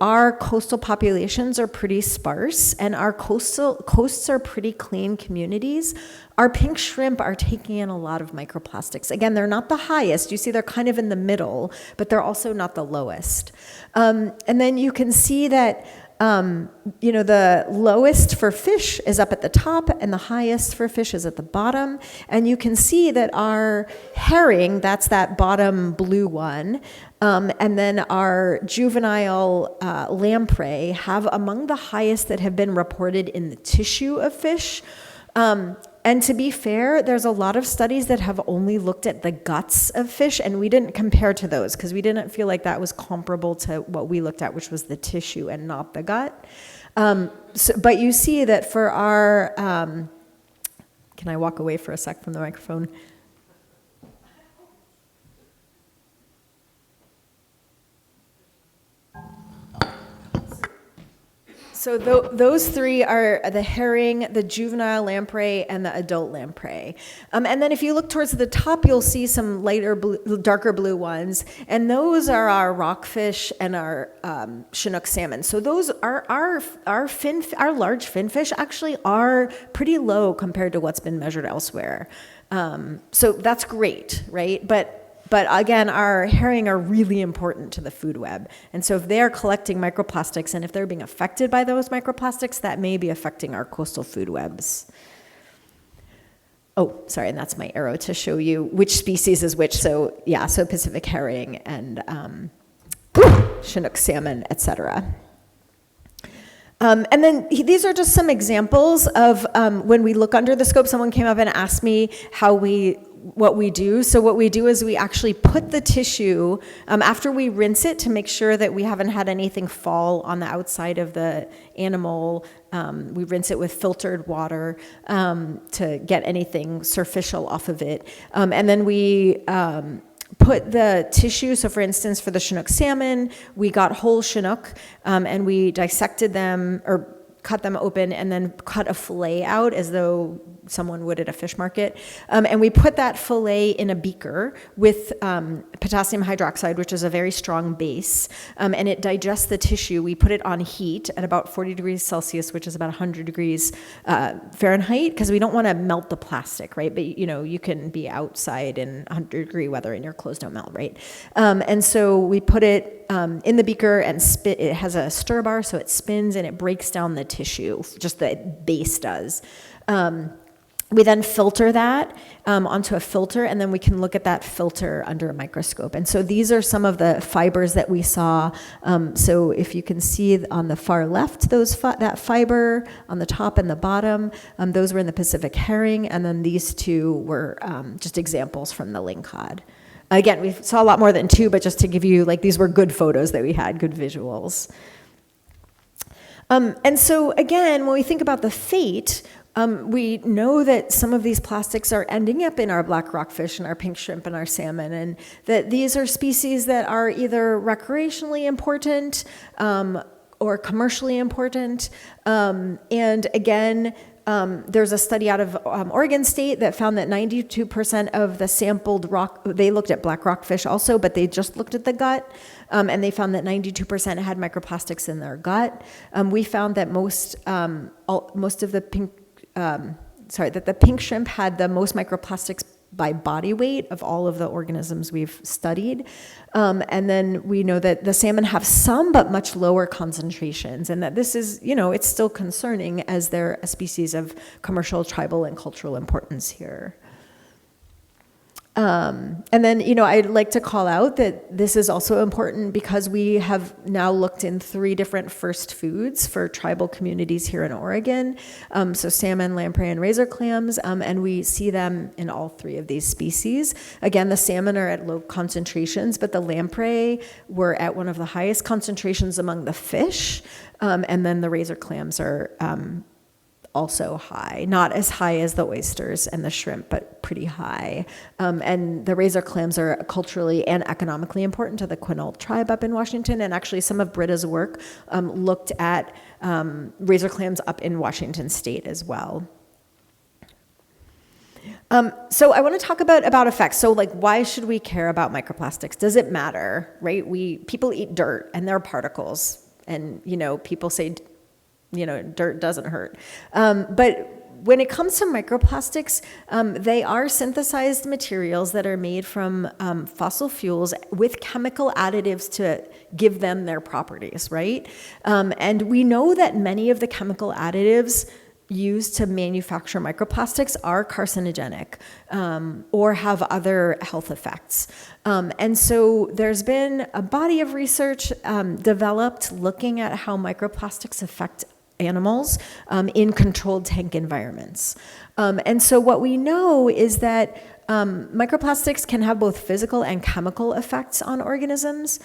B: our coastal populations are pretty sparse and our coasts are pretty clean communities, our pink shrimp are taking in a lot of microplastics. Again, they're not the highest. You see they're kind of in the middle, but they're also not the lowest. And then you can see that the lowest for fish is up at the top and the highest for fish is at the bottom. And you can see that our herring, that's that bottom blue one, and then our juvenile lamprey have among the highest that have been reported in the tissue of fish. And to be fair, there's a lot of studies that have only looked at the guts of fish, and we didn't compare to those because we didn't feel like that was comparable to what we looked at, which was the tissue and not the gut. But you see that for our, can I walk away for a sec from the microphone? So those three are the herring, the juvenile lamprey, and the adult lamprey. And then if you look towards the top, you'll see some lighter blue, darker blue ones, and those are our rockfish and our Chinook salmon. So those are our large finfish actually are pretty low compared to what's been measured elsewhere. So that's great, right? But again, our herring are really important to the food web. And so if they're collecting microplastics and if they're being affected by those microplastics, that may be affecting our coastal food webs. Oh, sorry, and that's my arrow to show you which species is which. So yeah, so Pacific herring and Chinook salmon, et cetera. And then these are just some examples of when we look under the scope. Someone came up and asked me what we do. So what we do is we actually put the tissue, after we rinse it to make sure that we haven't had anything fall on the outside of the animal, we rinse it with filtered water to get anything surficial off of it. And then we put the tissue, so for instance, for the Chinook salmon, we got whole Chinook and we dissected them or cut them open and then cut a fillet out as though someone would at a fish market. And we put that fillet in a beaker with potassium hydroxide, which is a very strong base, and it digests the tissue. We put it on heat at about 40 degrees Celsius, which is about 100 degrees Fahrenheit, because we don't want to melt the plastic, right? But you can be outside in 100-degree weather and your clothes don't melt, right? And so we put it in the beaker and it has a stir bar, so it spins and it breaks down the tissue, just the base does. We then filter that onto a filter, and then we can look at that filter under a microscope. And so these are some of the fibers that we saw. So if you can see on the far left, that fiber on the top and the bottom, those were in the Pacific herring, and then these two were just examples from the lingcod. Again, we saw a lot more than two, but just to give you, these were good photos that we had, good visuals. And so again, when we think about the fate, we know that some of these plastics are ending up in our black rockfish and our pink shrimp and our salmon, and that these are species that are either recreationally important or commercially important. And again, there's a study out of Oregon State that found that 92% of the sampled they looked at black rockfish also, but they just looked at the gut, and they found that 92% had microplastics in their gut. We found that most of the pink shrimp had the most microplastics by body weight of all of the organisms we've studied. And then we know that the salmon have some, but much lower concentrations, and that this is, it's still concerning as they're a species of commercial, tribal, and cultural importance here. And then, I'd like to call out that this is also important because we have now looked in 3 different first foods for tribal communities here in Oregon. So salmon, lamprey, and razor clams, and we see them in all 3 of these species. Again, the salmon are at low concentrations, but the lamprey were at one of the highest concentrations among the fish, and then the razor clams are also high, not as high as the oysters and the shrimp, but pretty high. And the razor clams are culturally and economically important to the Quinault tribe up in Washington, and actually some of Britta's work looked at razor clams up in Washington state as well. So I want to talk about effects. So why should we care about microplastics? Does it matter, right? People eat dirt and there are particles, and people say dirt doesn't hurt. But when it comes to microplastics, they are synthesized materials that are made from fossil fuels with chemical additives to give them their properties, right? And we know that many of the chemical additives used to manufacture microplastics are carcinogenic or have other health effects. And so there's been a body of research developed looking at how microplastics affect animals in controlled tank environments. And so what we know is that microplastics can have both physical and chemical effects on organisms.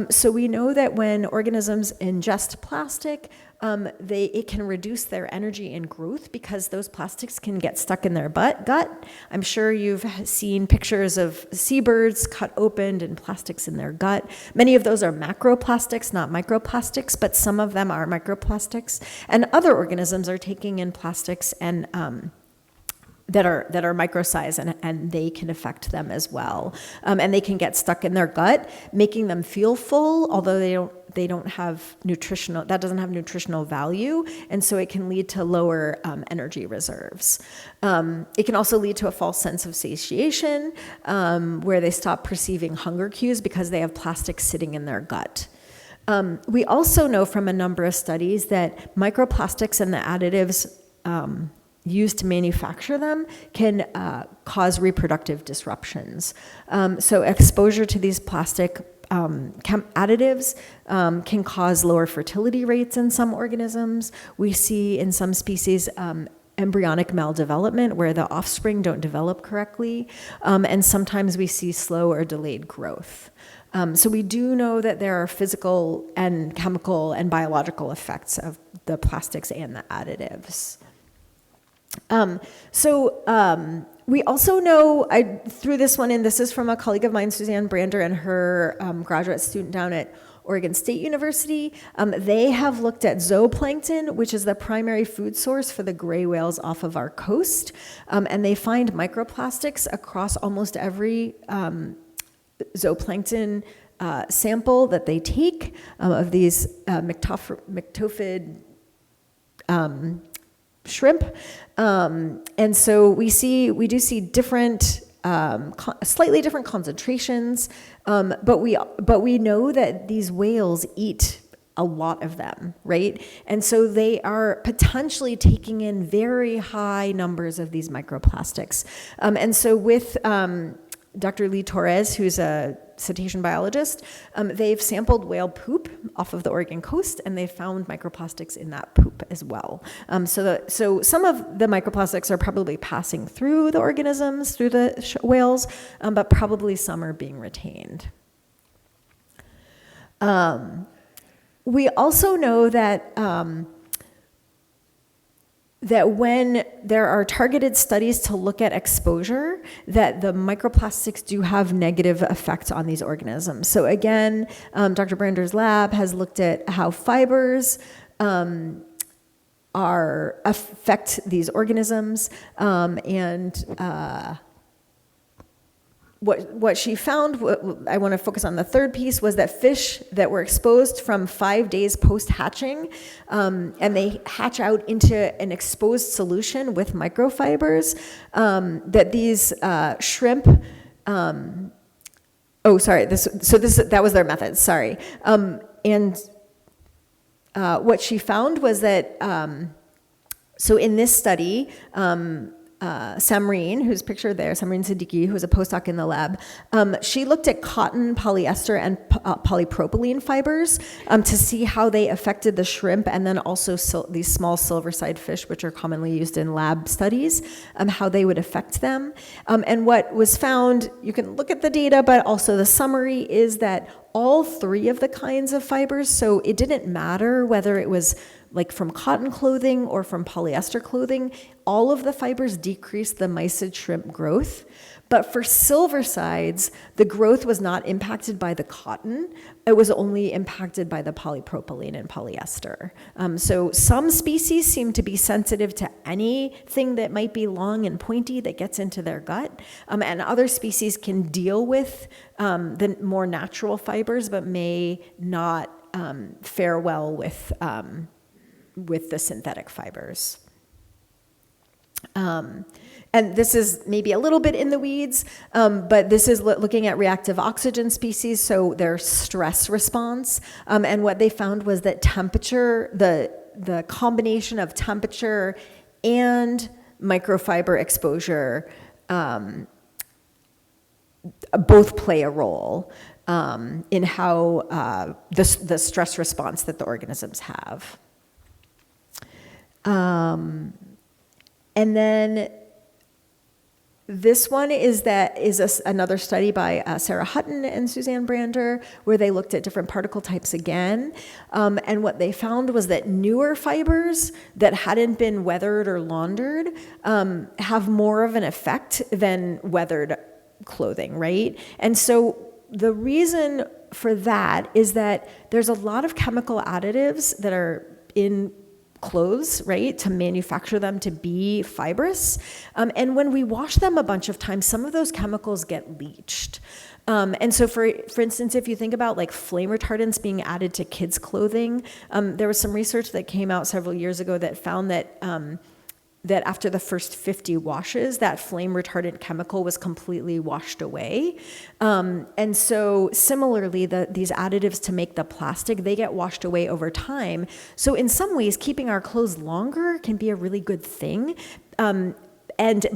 B: So we know that when organisms ingest plastic, it can reduce their energy and growth because those plastics can get stuck in their gut. I'm sure you've seen pictures of seabirds cut open and plastics in their gut. Many of those are macroplastics, not microplastics, but some of them are microplastics. And other organisms are taking in plastics and that are micro size, and they can affect them as well. And they can get stuck in their gut, making them feel full, although they don't have that doesn't have nutritional value, and so it can lead to lower energy reserves. It can also lead to a false sense of satiation, where they stop perceiving hunger cues because they have plastic sitting in their gut. We also know from a number of studies that microplastics and the additives used to manufacture them can cause reproductive disruptions. So exposure to these plastic additives can cause lower fertility rates in some organisms. We see in some species embryonic maldevelopment where the offspring don't develop correctly, and sometimes we see slow or delayed growth. So we do know that there are physical and chemical and biological effects of the plastics and the additives. We also know, I threw this one in, this is from a colleague of mine, Suzanne Brander, and her graduate student down at Oregon State University. They have looked at zooplankton, which is the primary food source for the gray whales off of our coast, and they find microplastics across almost every zooplankton sample that they take of these myctophid shrimp, and so we do see different, slightly different concentrations, but we know that these whales eat a lot of them, right? And so they are potentially taking in very high numbers of these microplastics, and so with Dr. Lee Torres, who's a cetacean biologist, they've sampled whale poop off of the Oregon coast, and they found microplastics in that poop as well. So some of the microplastics are probably passing through the organisms, through the whales, but probably some are being retained. We also know that when there are targeted studies to look at exposure, that the microplastics do have negative effects on these organisms. So again, Dr. Brander's lab has looked at how fibers affect these organisms, and what she found, I want to focus on the third piece, was that fish that were exposed from 5 days post-hatching, and they hatch out into an exposed solution with microfibers, that these shrimp, that was their method, sorry. What she found was that, so in this study, Samreen, who's pictured there, Samreen Siddiqui, who was a postdoc in the lab, she looked at cotton, polyester, and polypropylene fibers to see how they affected the shrimp, and then also these small silverside fish, which are commonly used in lab studies, how they would affect them. And what was found, you can look at the data, but also the summary is that all three of the kinds of fibers, so it didn't matter whether it was like from cotton clothing or from polyester clothing, all of the fibers decreased the mysid shrimp growth. But for silversides, the growth was not impacted by the cotton. It was only impacted by the polypropylene and polyester. So some species seem to be sensitive to anything that might be long and pointy that gets into their gut. And other species can deal with the more natural fibers, but may not fare well with the synthetic fibers. And this is maybe a little bit in the weeds, but this is looking at reactive oxygen species, so their stress response. And what they found was that temperature, the combination of temperature and microfiber exposure both play a role in how the stress response that the organisms have. And then this one is another study by Sarah Hutton and Suzanne Brander, where they looked at different particle types again. And what they found was that newer fibers that hadn't been weathered or laundered have more of an effect than weathered clothing, right? And so the reason for that is that there's a lot of chemical additives that are in clothes, right, to manufacture them to be fibrous. And when we wash them a bunch of times, some of those chemicals get leached. And so for instance, if you think about like flame retardants being added to kids' clothing, there was some research that came out several years ago that found that that after the first 50 washes, that flame retardant chemical was completely washed away. And so similarly, these additives to make the plastic, they get washed away over time. So in some ways, keeping our clothes longer can be a really good thing. And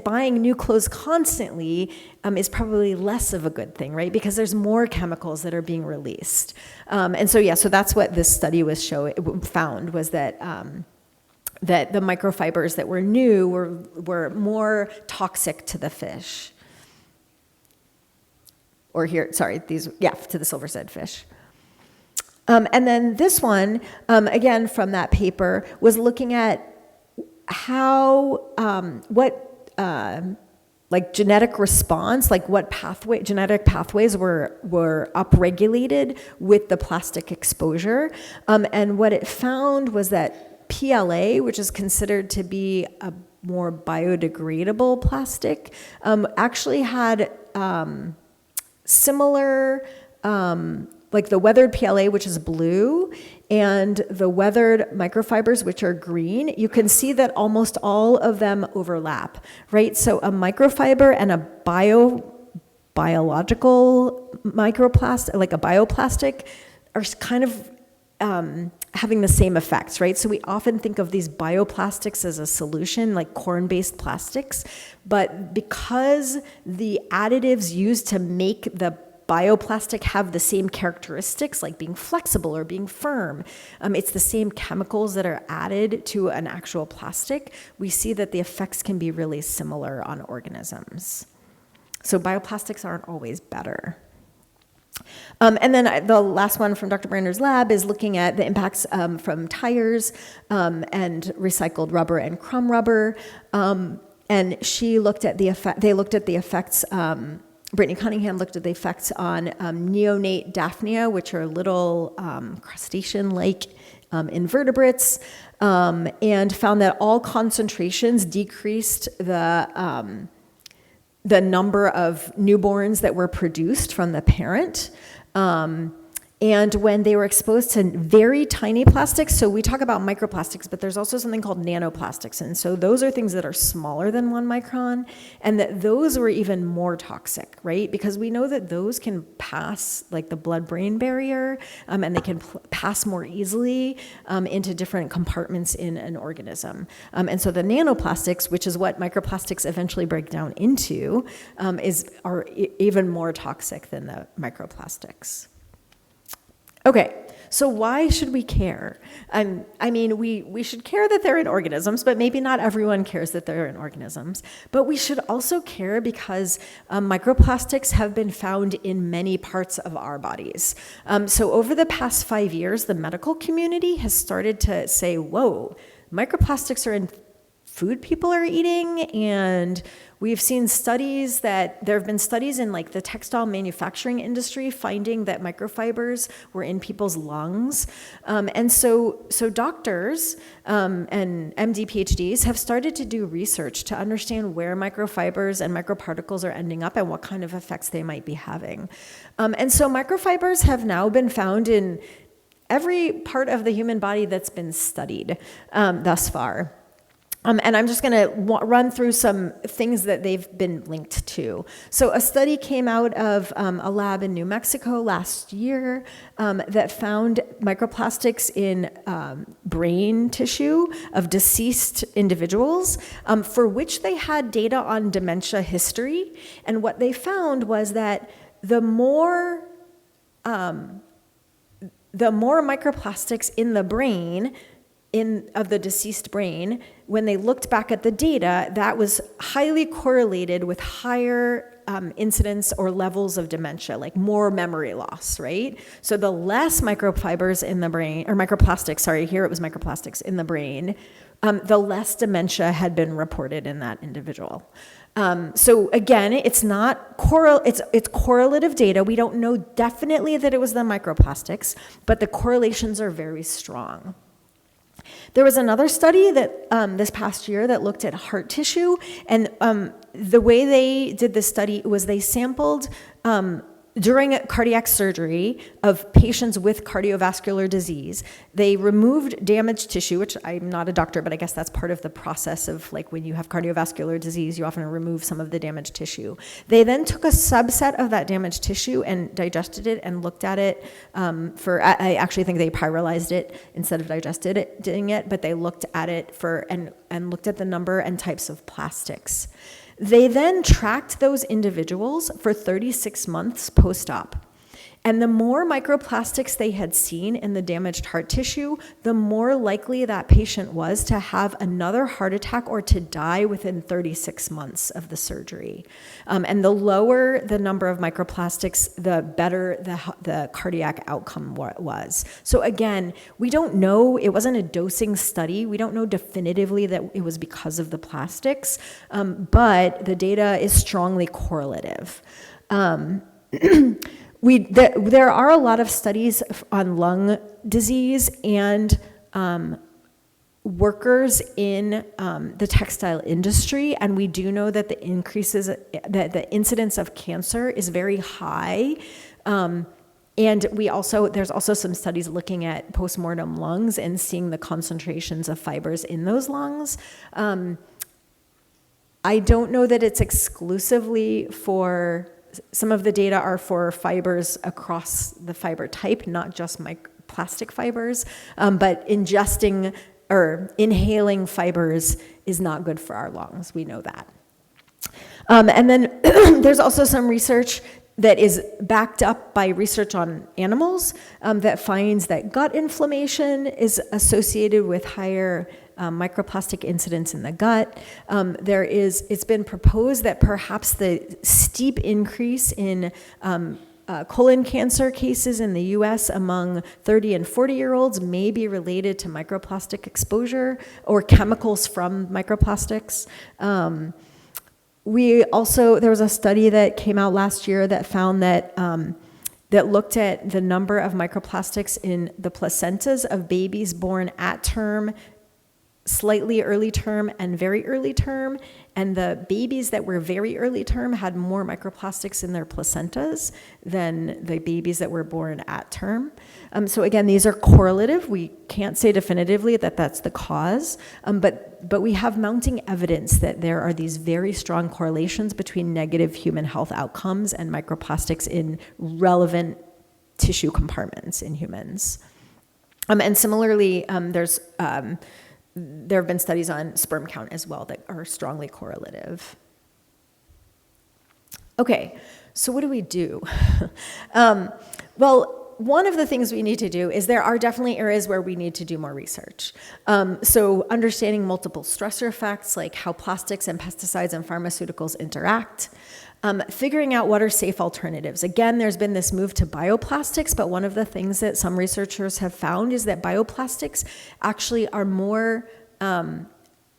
B: buying new clothes constantly is probably less of a good thing, right? Because there's more chemicals that are being released. And so, yeah, so that's what this study found was that that the microfibers that were new were more toxic to the fish. Or here, sorry, to the silverset fish. And then this one, again from that paper, was looking at how, like genetic response, like what genetic pathways were upregulated with the plastic exposure. And what it found was that PLA, which is considered to be a more biodegradable plastic, actually had similar, like the weathered PLA, which is blue, and the weathered microfibers, which are green. You can see that almost all of them overlap, right? So a microfiber and a biological microplastic, like a bioplastic, are kind of having the same effects, right? So we often think of these bioplastics as a solution, like corn-based plastics, but because the additives used to make the bioplastic have the same characteristics, like being flexible or being firm, it's the same chemicals that are added to an actual plastic, we see that the effects can be really similar on organisms. So bioplastics aren't always better. And then the last one from Dr. Brander's lab is looking at the impacts from tires and recycled rubber and crumb rubber. And she looked at the effect. They looked at the effects. Brittany Cunningham looked at the effects on neonate Daphnia, which are little crustacean-like invertebrates, and found that all concentrations decreased the number of newborns that were produced from the parent. And when they were exposed to very tiny plastics, so we talk about microplastics, but there's also something called nanoplastics. And so those are things that are smaller than 1 micron, and that those were even more toxic, right? Because we know that those can pass like the blood-brain barrier, and they can pass more easily into different compartments in an organism. And so the nanoplastics, which is what microplastics eventually break down into, are even more toxic than the microplastics. Okay, so why should we care? I mean, we should care that they're in organisms, but maybe not everyone cares that they're in organisms. But we should also care because microplastics have been found in many parts of our bodies. So over the past 5 years, the medical community has started to say, whoa, microplastics are in food people are eating, and we've seen studies that there have been studies in like the textile manufacturing industry finding that microfibers were in people's lungs. And so doctors and MD PhDs have started to do research to understand where microfibers and microparticles are ending up and what kind of effects they might be having. And so microfibers have now been found in every part of the human body that's been studied thus far. And I'm just going to run through some things that they've been linked to. So a study came out of a lab in New Mexico last year that found microplastics in brain tissue of deceased individuals for which they had data on dementia history. And what they found was that the more microplastics in the brain, of the deceased brain, when they looked back at the data, that was highly correlated with higher incidence or levels of dementia, like more memory loss, right? So the less microfibers in the brain, or microplastics, sorry, here it was microplastics in the brain, the less dementia had been reported in that individual. So again, it's not it's correlative data. We don't know definitely that it was the microplastics, but the correlations are very strong. There was another study that this past year that looked at heart tissue, and the way they did this study was they sampled during cardiac surgery of patients with cardiovascular disease. They removed damaged tissue, which I'm not a doctor, but I guess that's part of the process of, like, when you have cardiovascular disease, you often remove some of the damaged tissue. They then took a subset of that damaged tissue and digested it and looked at it I actually think they pyrolyzed it instead of digesting it, but they looked at it and looked at the number and types of plastics. They then tracked those individuals for 36 months post-op. And the more microplastics they had seen in the damaged heart tissue, the more likely that patient was to have another heart attack or to die within 36 months of the surgery. And the lower the number of microplastics, the better the cardiac outcome was. So again, we don't know, it wasn't a dosing study. We don't know definitively that it was because of the plastics, but the data is strongly correlative. There are a lot of studies on lung disease and workers in the textile industry, and we do know that the incidence of cancer is very high. And there's also some studies looking at postmortem lungs and seeing the concentrations of fibers in those lungs. I don't know that it's exclusively for. Some of the data are for fibers across the fiber type, not just plastic fibers, but ingesting or inhaling fibers is not good for our lungs. We know that. And then there's also some research that is backed up by research on animals that finds that gut inflammation is associated with higher microplastic incidence in the gut. It's been proposed that perhaps the steep increase in colon cancer cases in the US among 30 and 40-year-olds may be related to microplastic exposure or chemicals from microplastics. There was a study that came out last year that found that that looked at the number of microplastics in the placentas of babies born at term, slightly early term, and very early term, and the babies that were very early term had more microplastics in their placentas than the babies that were born at term. So again, these are correlative. We can't say definitively that that's the cause, but we have mounting evidence that there are these very strong correlations between negative human health outcomes and microplastics in relevant tissue compartments in humans. And similarly, there have been studies on sperm count as well that are strongly correlative. Okay, so what do we do? Well, one of the things we need to do is there are definitely areas where we need to do more research. So understanding multiple stressor effects, like how plastics and pesticides and pharmaceuticals interact. Figuring out what are safe alternatives. Again, there's been this move to bioplastics, but one of the things that some researchers have found is that bioplastics actually are more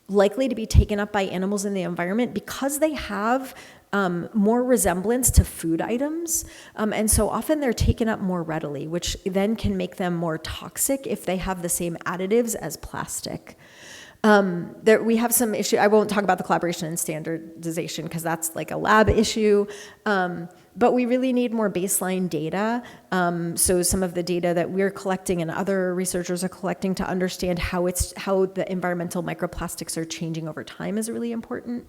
B: likely to be taken up by animals in the environment because they have more resemblance to food items. And so often they're taken up more readily, which then can make them more toxic if they have the same additives as plastic. We have some issue. I won't talk about the collaboration and standardization because that's like a lab issue. But we really need more baseline data. So some of the data that we're collecting and other researchers are collecting to understand how the environmental microplastics are changing over time is really important.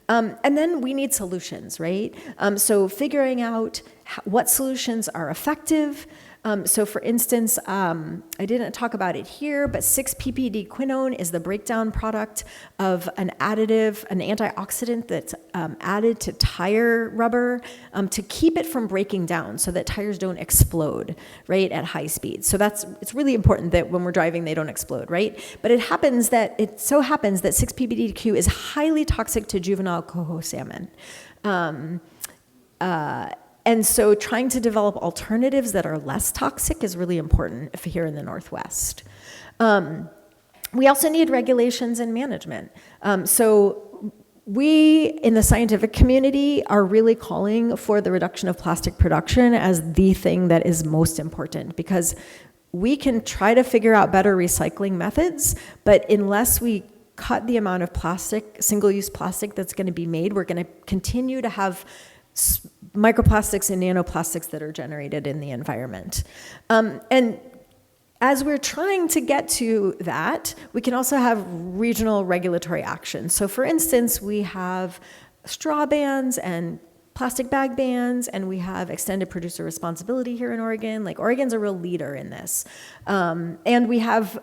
B: And then we need solutions, right? So figuring out what solutions are effective, So for instance, I didn't talk about it here, but 6-ppd quinone is the breakdown product of an additive, an antioxidant that's added to tire rubber to keep it from breaking down so that tires don't explode, right, at high speed. So it's really important that when we're driving, they don't explode, right? But it so happens that 6-ppdq is highly toxic to juvenile coho salmon. And so trying to develop alternatives that are less toxic is really important if here in the Northwest. We also need regulations and management. So we in the scientific community are really calling for the reduction of plastic production as the thing that is most important, because we can try to figure out better recycling methods, but unless we cut the amount of plastic, single-use plastic that's going to be made, we're going to continue to have microplastics and nanoplastics that are generated in the environment. And as we're trying to get to that, we can also have regional regulatory action. So for instance, we have straw bans and plastic bag bans, and we have extended producer responsibility here in Oregon. Like, Oregon's a real leader in this. And we have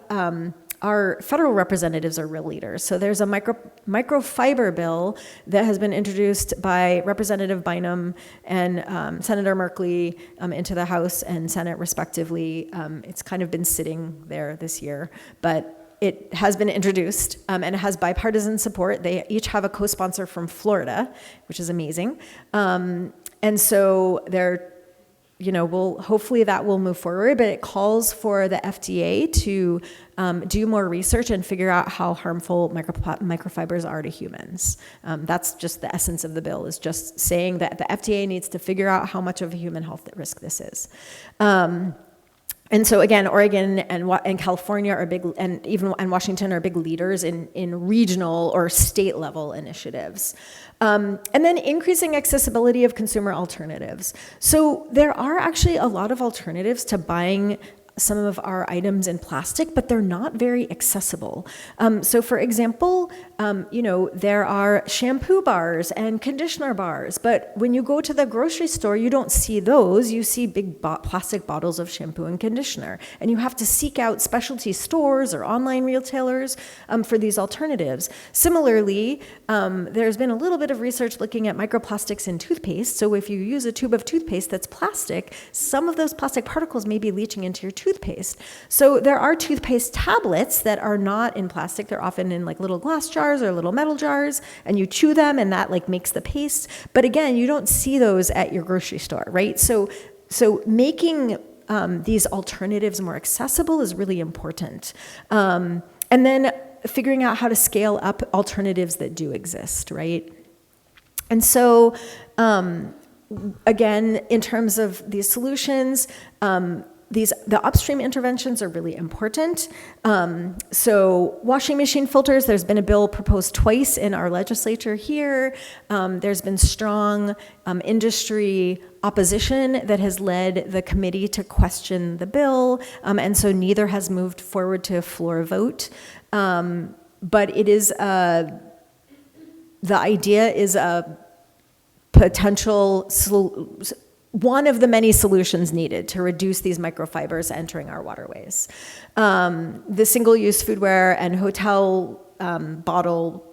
B: our federal representatives are real leaders. So there's a microfiber bill that has been introduced by Representative Bynum and Senator Merkley into the House and Senate respectively. It's kind of been sitting there this year, but it has been introduced and it has bipartisan support. They each have a co-sponsor from Florida, which is amazing. And so hopefully that will move forward, but it calls for the FDA to do more research and figure out how harmful microfibers are to humans. That's just the essence of the bill, is just saying that the FDA needs to figure out how much of a human health risk this is. And so again, Oregon and California are big, and Washington are big leaders in regional or state level initiatives. And then increasing accessibility of consumer alternatives. So there are actually a lot of alternatives to buying some of our items in plastic, but they're not very accessible. So for example, there are shampoo bars and conditioner bars, but when you go to the grocery store, you don't see those. You see big plastic bottles of shampoo and conditioner, and you have to seek out specialty stores or online retailers for these alternatives. Similarly, there's been a little bit of research looking at microplastics in toothpaste. So if you use a tube of toothpaste that's plastic, some of those plastic particles may be leaching into your toothpaste. So there are toothpaste tablets that are not in plastic. They're often in like little glass jars or little metal jars, and you chew them and that like makes the paste. But again, you don't see those at your grocery store, right? So making these alternatives more accessible is really important. And then figuring out how to scale up alternatives that do exist, right? And so again, in terms of these solutions, the upstream interventions are really important. So washing machine filters, there's been a bill proposed twice in our legislature here. There's been strong industry opposition that has led the committee to question the bill, and so neither has moved forward to a floor vote. But it is, the idea is a potential one of the many solutions needed to reduce these microfibers entering our waterways. The single-use foodware and hotel bottle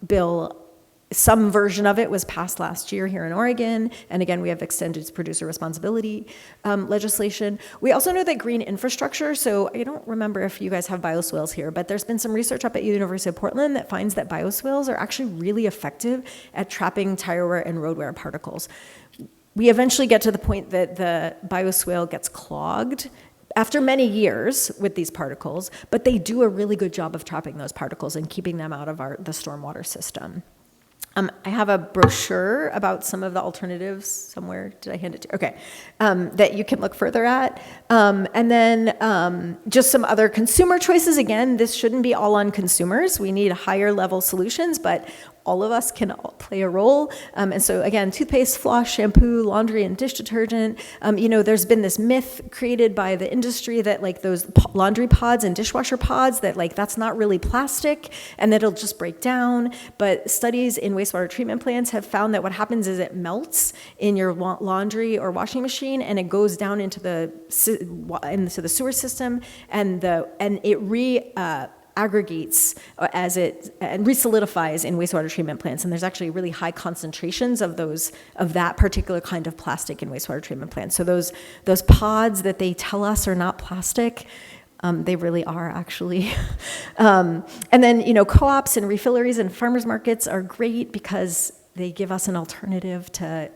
B: bill, some version of it was passed last year here in Oregon, and again, we have extended producer responsibility legislation. We also know that green infrastructure, so I don't remember if you guys have bioswales here, but there's been some research up at University of Portland that finds that bioswales are actually really effective at trapping tire wear and road wear particles. We eventually get to the point that the bioswale gets clogged after many years with these particles, but they do a really good job of trapping those particles and keeping them out of the stormwater system. I have a brochure about some of the alternatives somewhere. Did I hand it to you? Okay. That you can look further at. And then just some other consumer choices. Again, this shouldn't be all on consumers. We need higher level solutions, but all of us can play a role. And so again, toothpaste, floss, shampoo, laundry, and dish detergent. There's been this myth created by the industry that like those laundry pods and dishwasher pods, that like that's not really plastic and that it'll just break down. But studies in wastewater treatment plants have found that what happens is it melts in your laundry or washing machine, and it goes down into the sewer system, and it aggregates and resolidifies in wastewater treatment plants. And there's actually really high concentrations of that particular kind of plastic in wastewater treatment plants. So those pods that they tell us are not plastic, they really are actually. And then, co-ops and refilleries and farmers markets are great because they give us an alternative to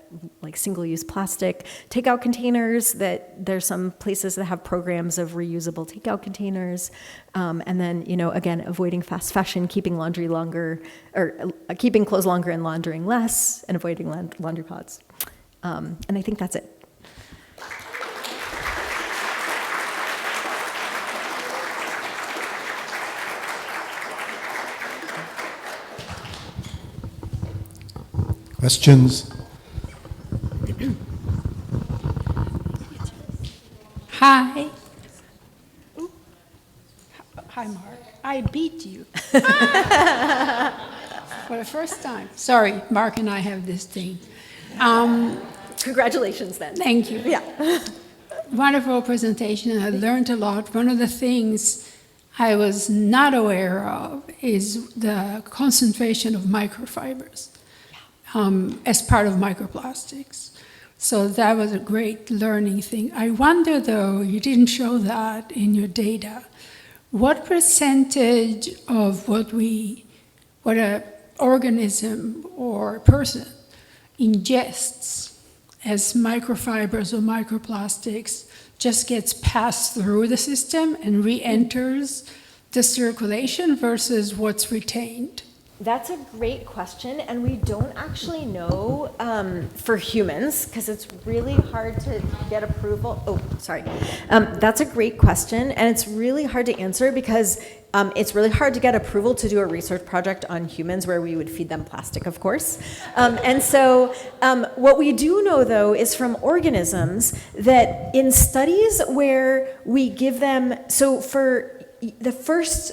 B: like single-use plastic. Takeout containers, there's some places that have programs of reusable takeout containers. And then, again, avoiding fast fashion, keeping laundry longer, or keeping clothes longer and laundering less, and avoiding laundry pods. And I think that's it.
C: Questions?
D: Hi. Hi, Mark. I beat you. For the first time. Sorry, Mark and I have this thing.
B: Congratulations, then.
D: Thank you.
B: Yeah.
D: Wonderful presentation. I learned a lot. One of the things I was not aware of is the concentration of microfibers as part of microplastics. So that was a great learning thing. I wonder, though, you didn't show that in your data. What percentage of what an organism or person ingests as microfibers or microplastics just gets passed through the system and re-enters the circulation versus what's retained?
B: That's a great question, and we don't actually know for humans, because it's really hard to get approval. Oh, sorry. That's a great question, and it's really hard to answer because it's really hard to get approval to do a research project on humans where we would feed them plastic, of course. And so what we do know, though, is from organisms that in studies where we give them, so for the first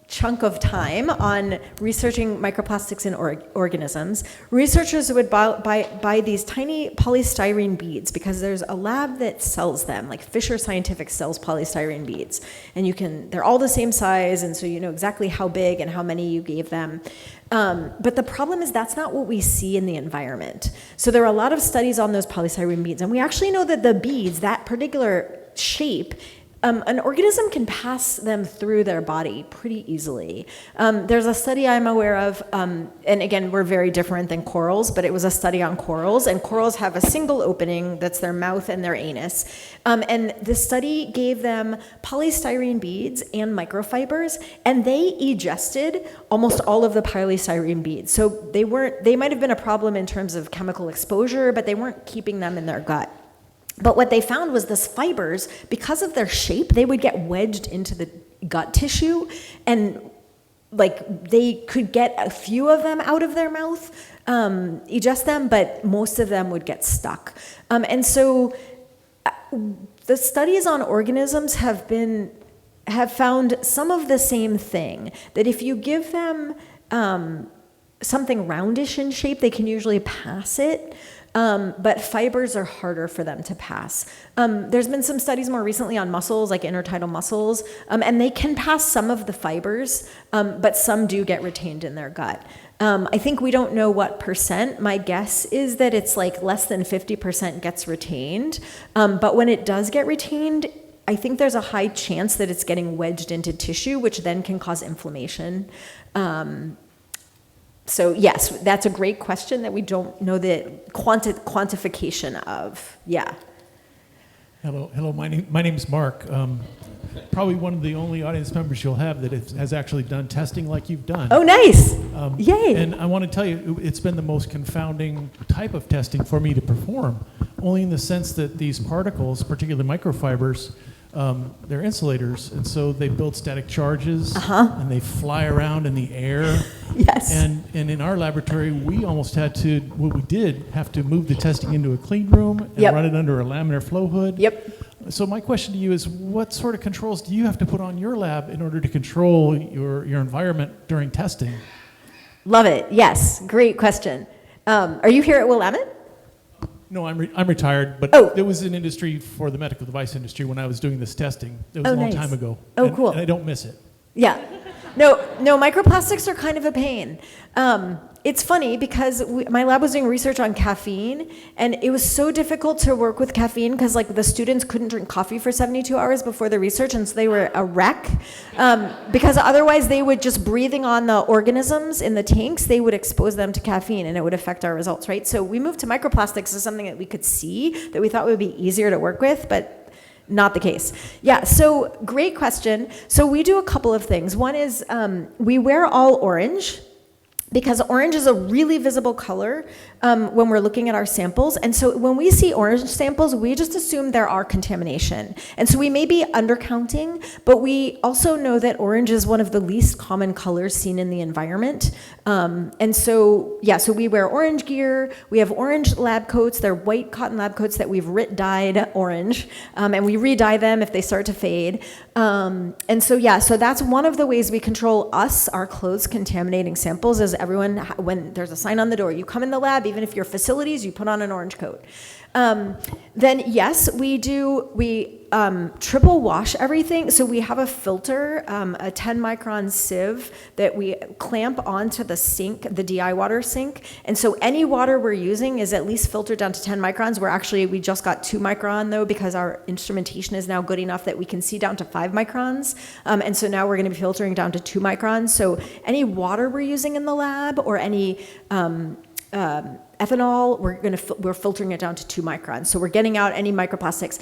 B: chunk of time on researching microplastics in organisms, researchers would buy these tiny polystyrene beads, because there's a lab that sells them, like Fisher Scientific sells polystyrene beads, and they're all the same size, and so you know exactly how big and how many you gave them. But the problem is that's not what we see in the environment. So there are a lot of studies on those polystyrene beads, and we actually know that the beads, that particular shape, an organism can pass them through their body pretty easily. There's a study I'm aware of, and again, we're very different than corals, but it was a study on corals, and corals have a single opening that's their mouth and their anus. And the study gave them polystyrene beads and microfibers, and they egested almost all of the polystyrene beads. So they might have been a problem in terms of chemical exposure, but they weren't keeping them in their gut. But what they found was this fibers, because of their shape, they would get wedged into the gut tissue, and like they could get a few of them out of their mouth, egest them, but most of them would get stuck. And so the studies on organisms have found some of the same thing, that if you give them something roundish in shape, they can usually pass it. But fibers are harder for them to pass. There's been some studies more recently on mussels, like intertidal mussels, and they can pass some of the fibers, but some do get retained in their gut. I think we don't know what percent. My guess is that it's like less than 50% gets retained. But when it does get retained, I think there's a high chance that it's getting wedged into tissue, which then can cause inflammation. So yes, that's a great question that we don't know the quantification of. Yeah.
E: Hello. My name's Mark. Probably one of the only audience members you'll have that has actually done testing like you've done.
B: Oh, nice. Yay.
E: And I want to tell you, it's been the most confounding type of testing for me to perform, only in the sense that these particles, particularly microfibers, they're insulators, and so they build static charges, and they fly around in the air.
B: Yes.
E: And in our laboratory, we almost had to, what we did, have to move the testing into a clean room and
B: Yep.
E: run it under a laminar flow hood.
B: Yep.
E: So my question to you is, what sort of controls do you have to put on your lab in order to control your environment during testing?
B: Love it. Yes. Great question. Are you here at Willamette?
E: No, I'm retired, but
B: Oh.
E: there was an industry for the medical device industry when I was doing this testing. It was
B: Oh,
E: a long
B: nice.
E: time ago.
B: Oh,
E: and,
B: cool.
E: And I don't miss it.
B: Yeah. No, microplastics are kind of a pain. It's funny because my lab was doing research on caffeine, and it was so difficult to work with caffeine because like the students couldn't drink coffee for 72 hours before the research, and so they were a wreck. Because otherwise they would just breathing on the organisms in the tanks, they would expose them to caffeine and it would affect our results, right? So we moved to microplastics as something that we could see, that we thought would be easier to work with, but not the case. Yeah, so great question. So we do a couple of things. One is we wear all orange, because orange is a really visible color when we're looking at our samples. And so when we see orange samples, we just assume there are contamination. And so we may be undercounting, but we also know that orange is one of the least common colors seen in the environment. And so, yeah, so we wear orange gear. We have orange lab coats. They're white cotton lab coats that we've dyed orange. And we re-dye them if they start to fade. And so, yeah, so that's one of the ways we control our clothes contaminating samples is everyone, when there's a sign on the door, you come in the lab, even if you're facilities, you put on an orange coat. Then yes, we triple wash everything. So we have a filter, a 10 micron sieve that we clamp onto the sink, the DI water sink. And so any water we're using is at least filtered down to 10 microns. We just got 2 micron though, because our instrumentation is now good enough that we can see down to 5 microns. And so now we're gonna be filtering down to 2 microns. So any water we're using in the lab or any ethanol, we're filtering it down to 2 microns. So we're getting out any microplastics.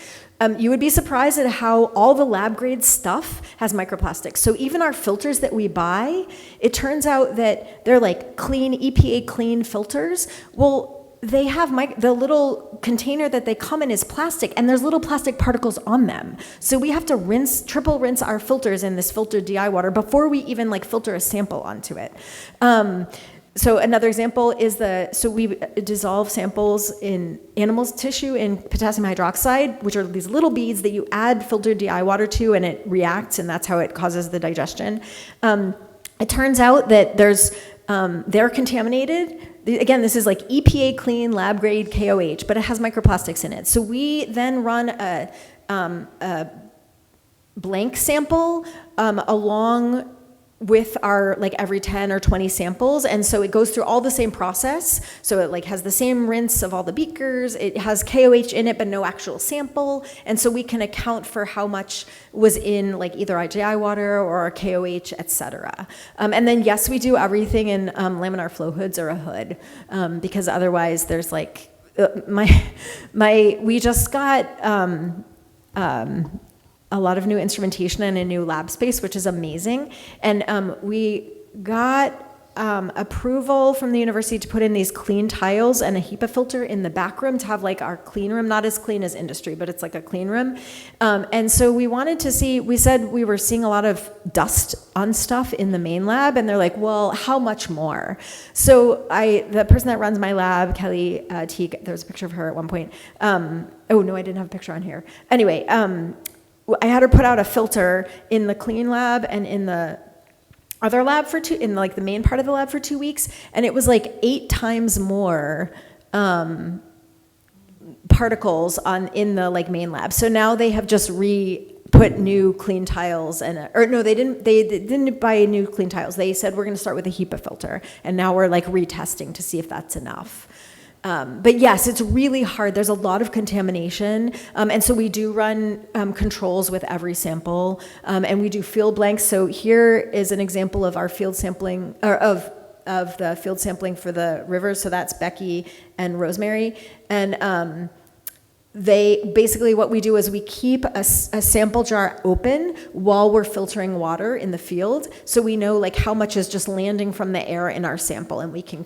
B: You would be surprised at how all the lab grade stuff has microplastics. So even our filters that we buy, it turns out that they're like clean, EPA clean filters. Well, they have the little container that they come in is plastic, and there's little plastic particles on them. So we have to triple rinse our filters in this filtered DI water before we even like filter a sample onto it. So another example is we dissolve samples in animals' tissue in potassium hydroxide, which are these little beads that you add filtered DI water to, and it reacts, and that's how it causes the digestion. It turns out that they're contaminated. Again, this is like EPA clean lab grade KOH, but it has microplastics in it. So we then run a blank sample along with our like every 10 or 20 samples, and so it goes through all the same process. So it like has the same rinse of all the beakers. It has KOH in it, but no actual sample, and so we can account for how much was in like either IGI water or KOH, etc. And then yes, we do everything in laminar flow hoods or a hood, because otherwise there's like we just got a lot of new instrumentation and a new lab space, which is amazing. And we got approval from the university to put in these clean tiles and a HEPA filter in the back room to have like our clean room, not as clean as industry, but it's like a clean room. And so we wanted to see, we said we were seeing a lot of dust on stuff in the main lab, and they're like, well, how much more? So the person that runs my lab, Kelly Teague, there was a picture of her at one point. Oh no, I didn't have a picture on here. Anyway, I had her put out a filter in the clean lab and in the other lab in like the main part of the lab for 2 weeks, and it was like 8 times more particles in the like main lab. So now they have just put new clean tiles they didn't buy new clean tiles. They said we're going to start with a HEPA filter, and now we're like retesting to see if that's enough. But yes, it's really hard. There's a lot of contamination. And so we do run controls with every sample, and we do field blanks. So here is an example of our field sampling, or of the field sampling for the rivers. So that's Becky and Rosemary. And basically what we do is we keep a sample jar open while we're filtering water in the field, so we know like how much is just landing from the air in our sample, and we can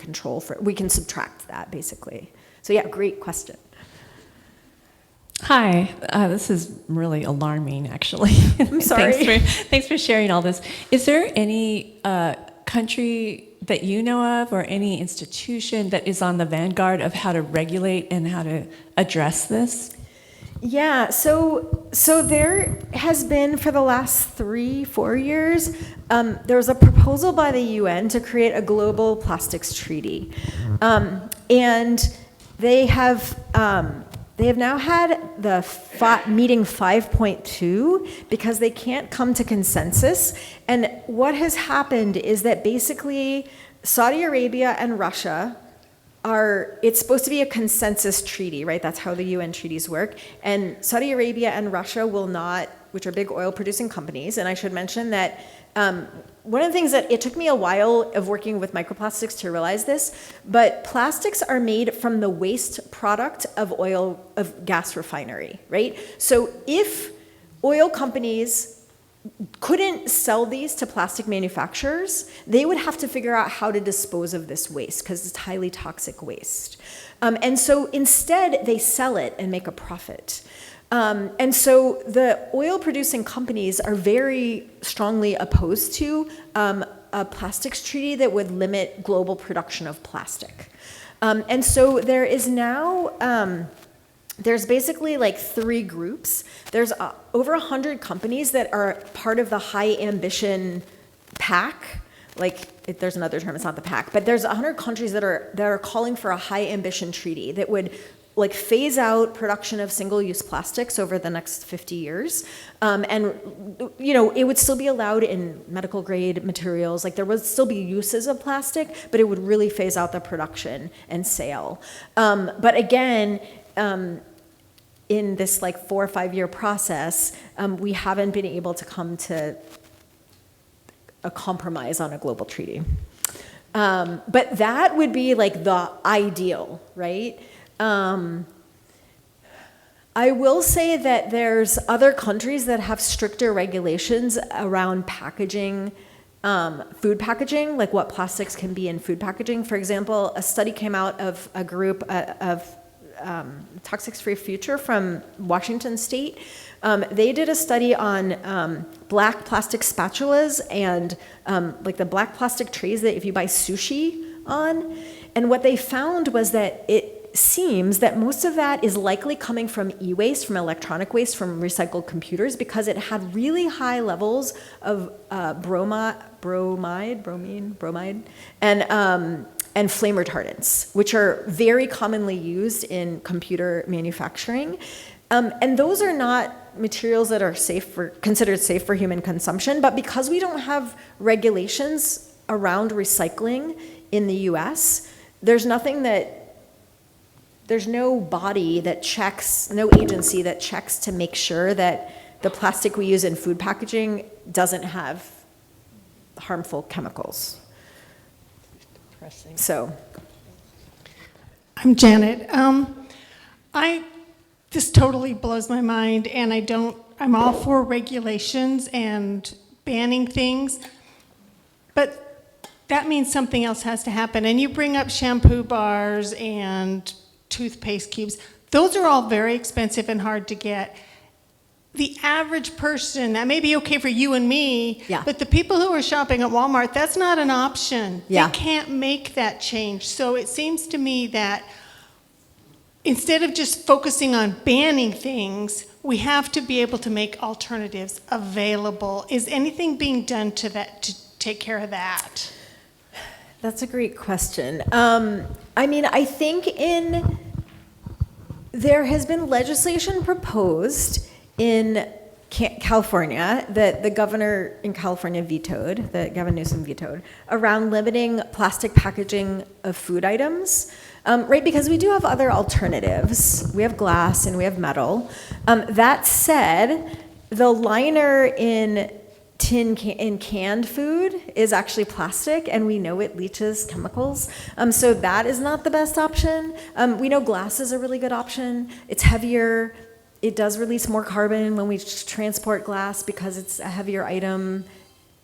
B: we can subtract that basically. So yeah, great question.
C: Hi, this is really alarming, actually.
B: I'm sorry.
C: Thanks for sharing all this. Is there any country that you know of or any institution that is on the vanguard of how to regulate and how to address this?
B: Yeah, so there has been for the last 3-4 years, there was a proposal by the UN to create a global plastics treaty, and they have now had the meeting 5.2 because they can't come to consensus. And what has happened is that basically Saudi Arabia and Russia it's supposed to be a consensus treaty, right? That's how the UN treaties work. And Saudi Arabia and Russia will not, which are big oil producing companies. And I should mention that one of the things that it took me a while of working with microplastics to realize this, but plastics are made from the waste product of gas refinery, right? So if oil companies couldn't sell these to plastic manufacturers, they would have to figure out how to dispose of this waste because it's highly toxic waste. And so instead, they sell it and make a profit. And so the oil producing companies are very strongly opposed to a plastics treaty that would limit global production of plastic. And so there is now, there's basically like 3 groups. There's over 100 companies that are part of the high ambition pack. There's another term, it's not the pack, but there's 100 countries that are calling for a high ambition treaty that would phase out production of single-use plastics over the next 50 years. And it would still be allowed in medical grade materials. There would still be uses of plastic, but it would really phase out the production and sale. But again, in this 4 or 5 year process, we haven't been able to come to a compromise on a global treaty. But that would be the ideal, right? I will say that there's other countries that have stricter regulations around packaging, food packaging, like what plastics can be in food packaging. For example, a study came out of a group of Toxics Free Future from Washington State. They did a study on black plastic spatulas and the black plastic trays that if you buy sushi on. And what they found was that it seems that most of that is likely coming from e-waste, from electronic waste, from recycled computers, because it had really high levels of bromide, and flame retardants, which are very commonly used in computer manufacturing. And those are not materials that are considered safe for human consumption, but because we don't have regulations around recycling in the US, there's no body that checks, no agency that checks to make sure that the plastic we use in food packaging doesn't have harmful chemicals. So,
F: I'm Janet. This totally blows my mind, and I'm all for regulations and banning things, but that means something else has to happen. And you bring up shampoo bars and toothpaste cubes. Those are all very expensive and hard to get. The average person, that may be okay for you and me,
B: yeah.
F: But the people who are shopping at Walmart, that's not an option.
B: Yeah.
F: They can't make that change. So it seems to me that instead of just focusing on banning things, we have to be able to make alternatives available. Is anything being done to take care of that?
B: That's a great question. I think there has been legislation proposed in California that the governor in California vetoed, that Gavin Newsom vetoed, around limiting plastic packaging of food items, right? Because we do have other alternatives. We have glass and we have metal. That said, the liner in canned food is actually plastic, and we know it leaches chemicals. So that is not the best option. We know glass is a really good option. It's heavier. It does release more carbon when we transport glass because it's a heavier item,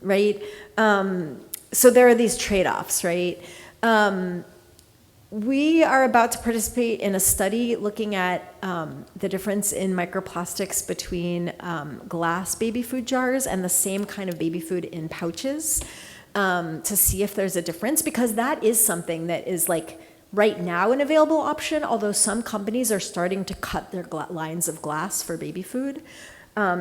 B: right? So there are these trade-offs, right? We are about to participate in a study looking at the difference in microplastics between glass baby food jars and the same kind of baby food in pouches to see if there's a difference, because that is something that is like right now an available option, although some companies are starting to cut their lines of glass for baby food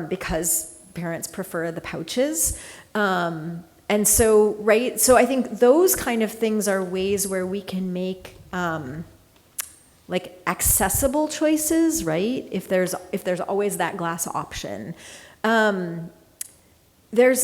B: because parents prefer the pouches. And so, right, so I think those kind of things are ways where we can make like accessible choices, right? If there's always that glass option. There's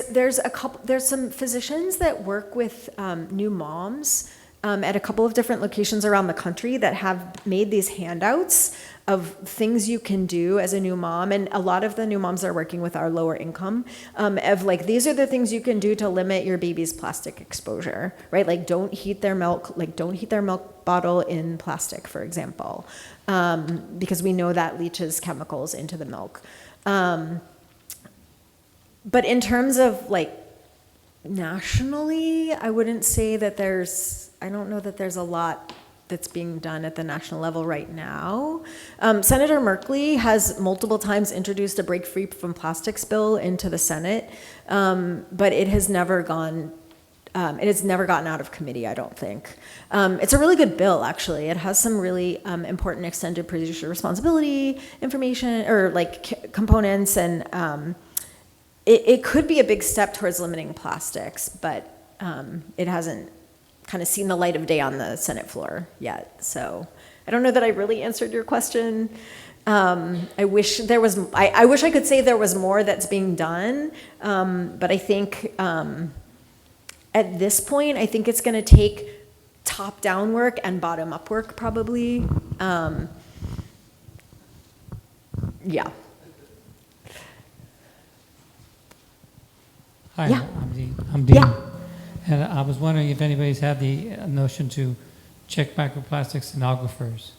B: some physicians that work with new moms at a couple of different locations around the country that have made these handouts of things you can do as a new mom, and a lot of the new moms are working with our lower income, of like, these are the things you can do to limit your baby's plastic exposure, right? Like don't heat their milk bottle in plastic, for example, because we know that leaches chemicals into the milk. But in terms of like nationally, I wouldn't say that I don't know that there's a lot that's being done at the national level right now. Senator Merkley has multiple times introduced a break free from plastics bill into the Senate, but it has never gotten out of committee, I don't think. It's a really good bill, actually. It has some really important extended producer responsibility information, or like components, and it could be a big step towards limiting plastics, but it hasn't kind of seen the light of day on the Senate floor yet. So I don't know that I really answered your question. I wish I could say there was more that's being done, but I think at this point, I think it's going to take top-down work and bottom-up work, probably. Yeah.
G: Hi,
B: Yeah.
G: I'm Dean.
B: Yeah.
G: And I was wondering if anybody's had the notion to check microplastics in aquifers.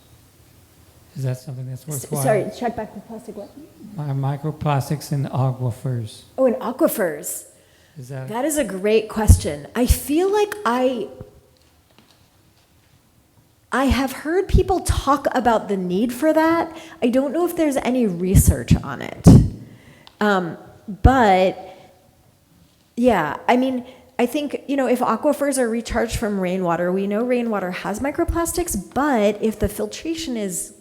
G: Is that something that's worthwhile?
B: Sorry, check back the plastic what?
G: Microplastics in aquifers.
B: Oh, in aquifers.
G: Is that?
B: That is a great question. I feel like I have heard people talk about the need for that. I don't know if there's any research on it. But yeah, I mean, I think, if aquifers are recharged from rainwater, we know rainwater has microplastics, but if the filtration is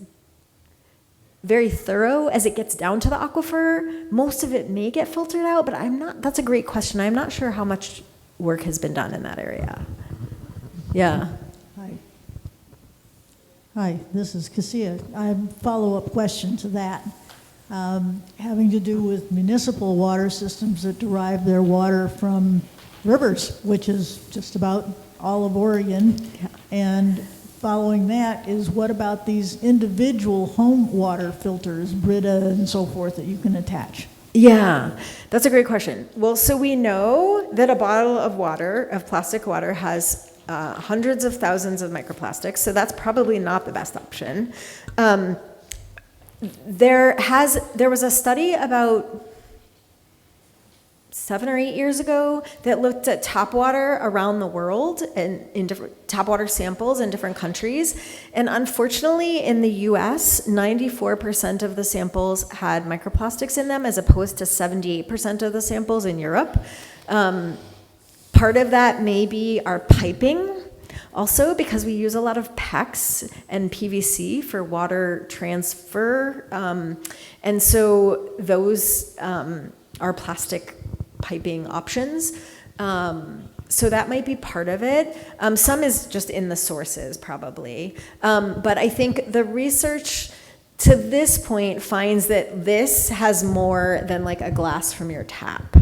B: very thorough as it gets down to the aquifer, most of it may get filtered out, but that's a great question. I'm not sure how much work has been done in that area. Yeah.
H: Hi, this is Cassia. I have a follow-up question to that, having to do with municipal water systems that derive their water from rivers, which is just about all of Oregon.
B: Yeah.
H: And following that is, what about these individual home water filters, Brita and so forth, that you can attach?
B: Yeah, that's a great question. Well, so we know that a bottle of water, of plastic water, has hundreds of thousands of microplastics, so that's probably not the best option. There was a study about 7 or 8 years ago that looked at tap water around the world and in different tap water samples in different countries. And unfortunately, in the US, 94% of the samples had microplastics in them, as opposed to 78% of the samples in Europe. Part of that may be our piping, also because we use a lot of PEX and PVC for water transfer. And so those are plastic piping options. So that might be part of it. Some is just in the sources, probably. But I think the research to this point finds that this has more than like a glass from your tap.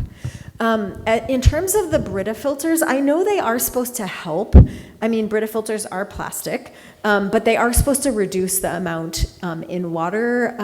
B: In terms of the Brita filters, I know they are supposed to help. I mean, Brita filters are plastic, but they are supposed to reduce the amount in water.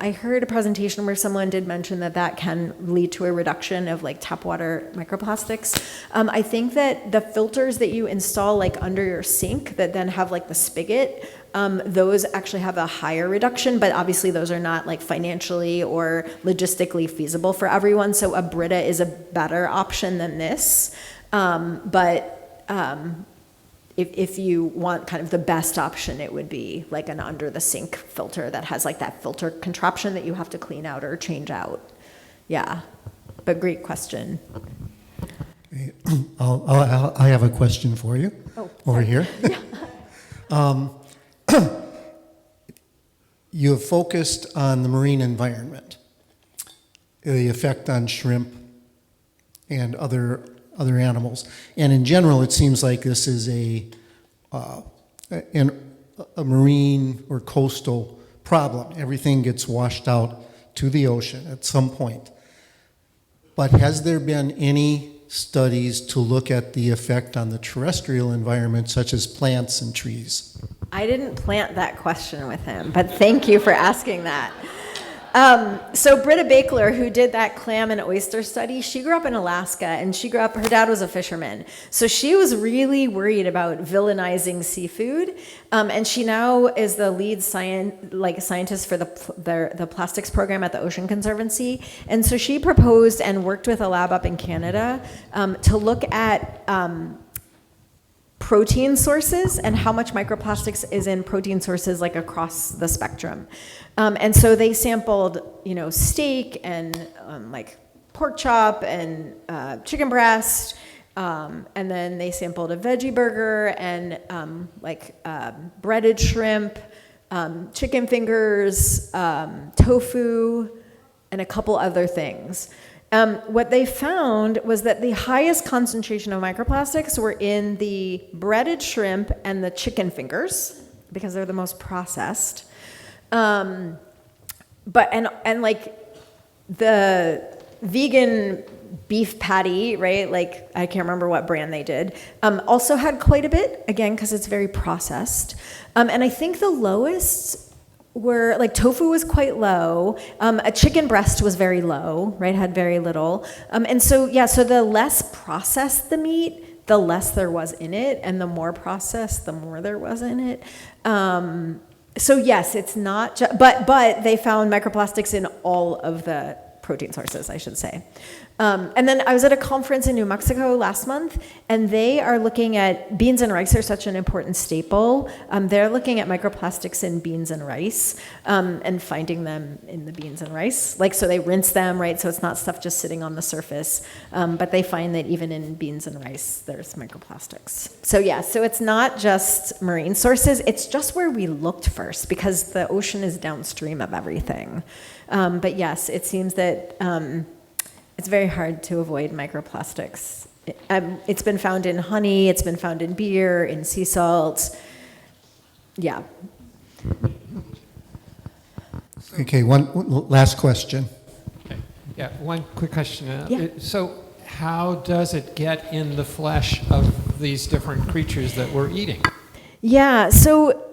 B: I heard a presentation where someone did mention that that can lead to a reduction of like tap water microplastics. I think that the filters that you install like under your sink that then have like the spigot, those actually have a higher reduction, but obviously those are not like financially or logistically feasible for everyone. So a Brita is a better option than this. if you want kind of the best option, it would be like an under the sink filter that has like that filter contraption that you have to clean out or change out. Yeah, but great question.
A: I have a question for you over here. You have focused on the marine environment, the effect on shrimp and other animals. And in general, it seems like this is a marine or coastal problem. Everything gets washed out to the ocean at some point. But has there been any studies to look at the effect on the terrestrial environment, such as plants and trees?
B: I didn't plant that question with him, but thank you for asking that. So Britta Bakler, who did that clam and oyster study, she grew up in Alaska, and her dad was a fisherman. So she was really worried about villainizing seafood, and she now is the lead scientist for the plastics program at the Ocean Conservancy. And so she proposed and worked with a lab up in Canada to look at protein sources and how much microplastics is in protein sources like across the spectrum. And so they sampled, steak and like pork chop and chicken breast, and then they sampled a veggie burger and breaded shrimp, chicken fingers, tofu, and a couple other things. What they found was that the highest concentration of microplastics were in the breaded shrimp and the chicken fingers, because they're the most processed. But the vegan beef patty, right? Like, I can't remember what brand they did, also had quite a bit, again, because it's very processed. And I think the lowest were, like, tofu was quite low. A chicken breast was very low, right? Had very little. And so the less processed the meat, the less there was in it, and the more processed, the more there was in it. So yes, it's not but they found microplastics in all of the protein sources, I should say. And then I was at a conference in New Mexico last month, and they are looking at beans and rice are such an important staple. They're looking at microplastics in beans and rice, and finding them in the beans and rice. So they rinse them, right? So it's not stuff just sitting on the surface. But they find that even in beans and rice, there's microplastics. So it's not just marine sources. It's just where we looked first, because the ocean is downstream of everything. But yes, it seems that it's very hard to avoid microplastics. It's been found in honey, it's been found in beer, in sea salts. Yeah.
A: Okay, one last question.
I: Okay. Yeah, one quick question.
B: Yeah.
I: So how does it get in the flesh of these different creatures that we're eating?
B: Yeah, so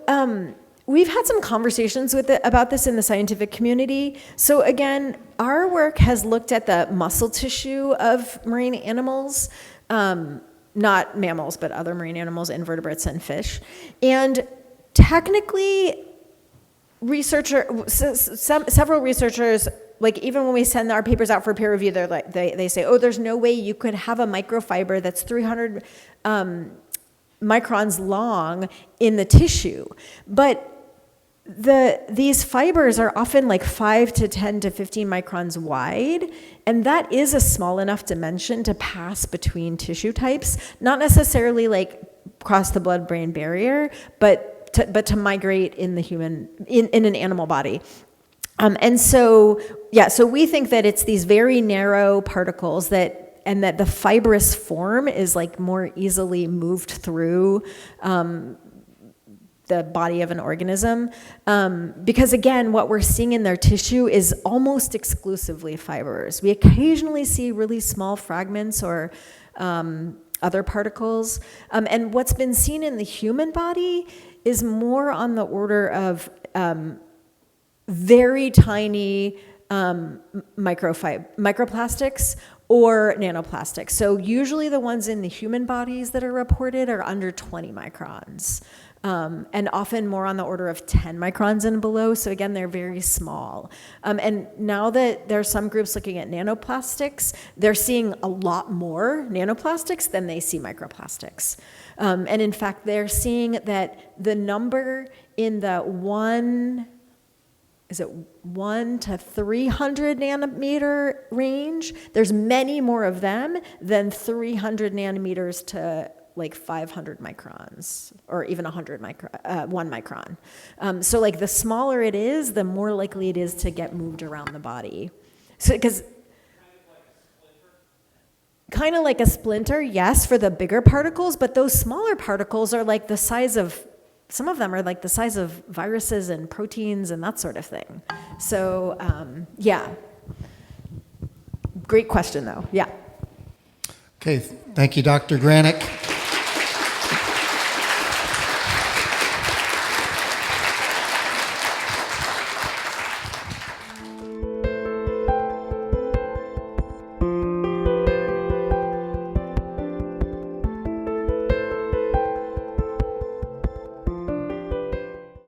B: we've had some conversations about this in the scientific community. So again, our work has looked at the muscle tissue of marine animals, not mammals, but other marine animals, invertebrates and fish. And technically, several researchers, like even when we send our papers out for peer review, they say, oh, there's no way you could have a microfiber that's 300 microns long in the tissue. But these fibers are often like 5 to 10 to 15 microns wide, and that is a small enough dimension to pass between tissue types, not necessarily like cross the blood-brain barrier, but to migrate in the human, in an animal body. And so we think that it's these very narrow particles and that the fibrous form is like more easily moved through the body of an organism, because again, what we're seeing in their tissue is almost exclusively fibers. We occasionally see really small fragments or other particles, and what's been seen in the human body is more on the order of very tiny microplastics or nanoplastics. So usually the ones in the human bodies that are reported are under 20 microns. And often more on the order of 10 microns and below. So again, they're very small. And now that there are some groups looking at nanoplastics, they're seeing a lot more nanoplastics than they see microplastics. And in fact, they're seeing that the number in the 1 to 300 nanometer range, there's many more of them than 300 nanometers to like 500 microns, or even 1 micron. So like the smaller it is, the more likely it is to get moved around the body. So, because kind of like a splinter, yes, for the bigger particles, but those smaller particles are like the size of, some of them are like the size of viruses and proteins and that sort of thing. So, yeah. Great question, though. Yeah.
A: Okay, thank you, Dr. Granek.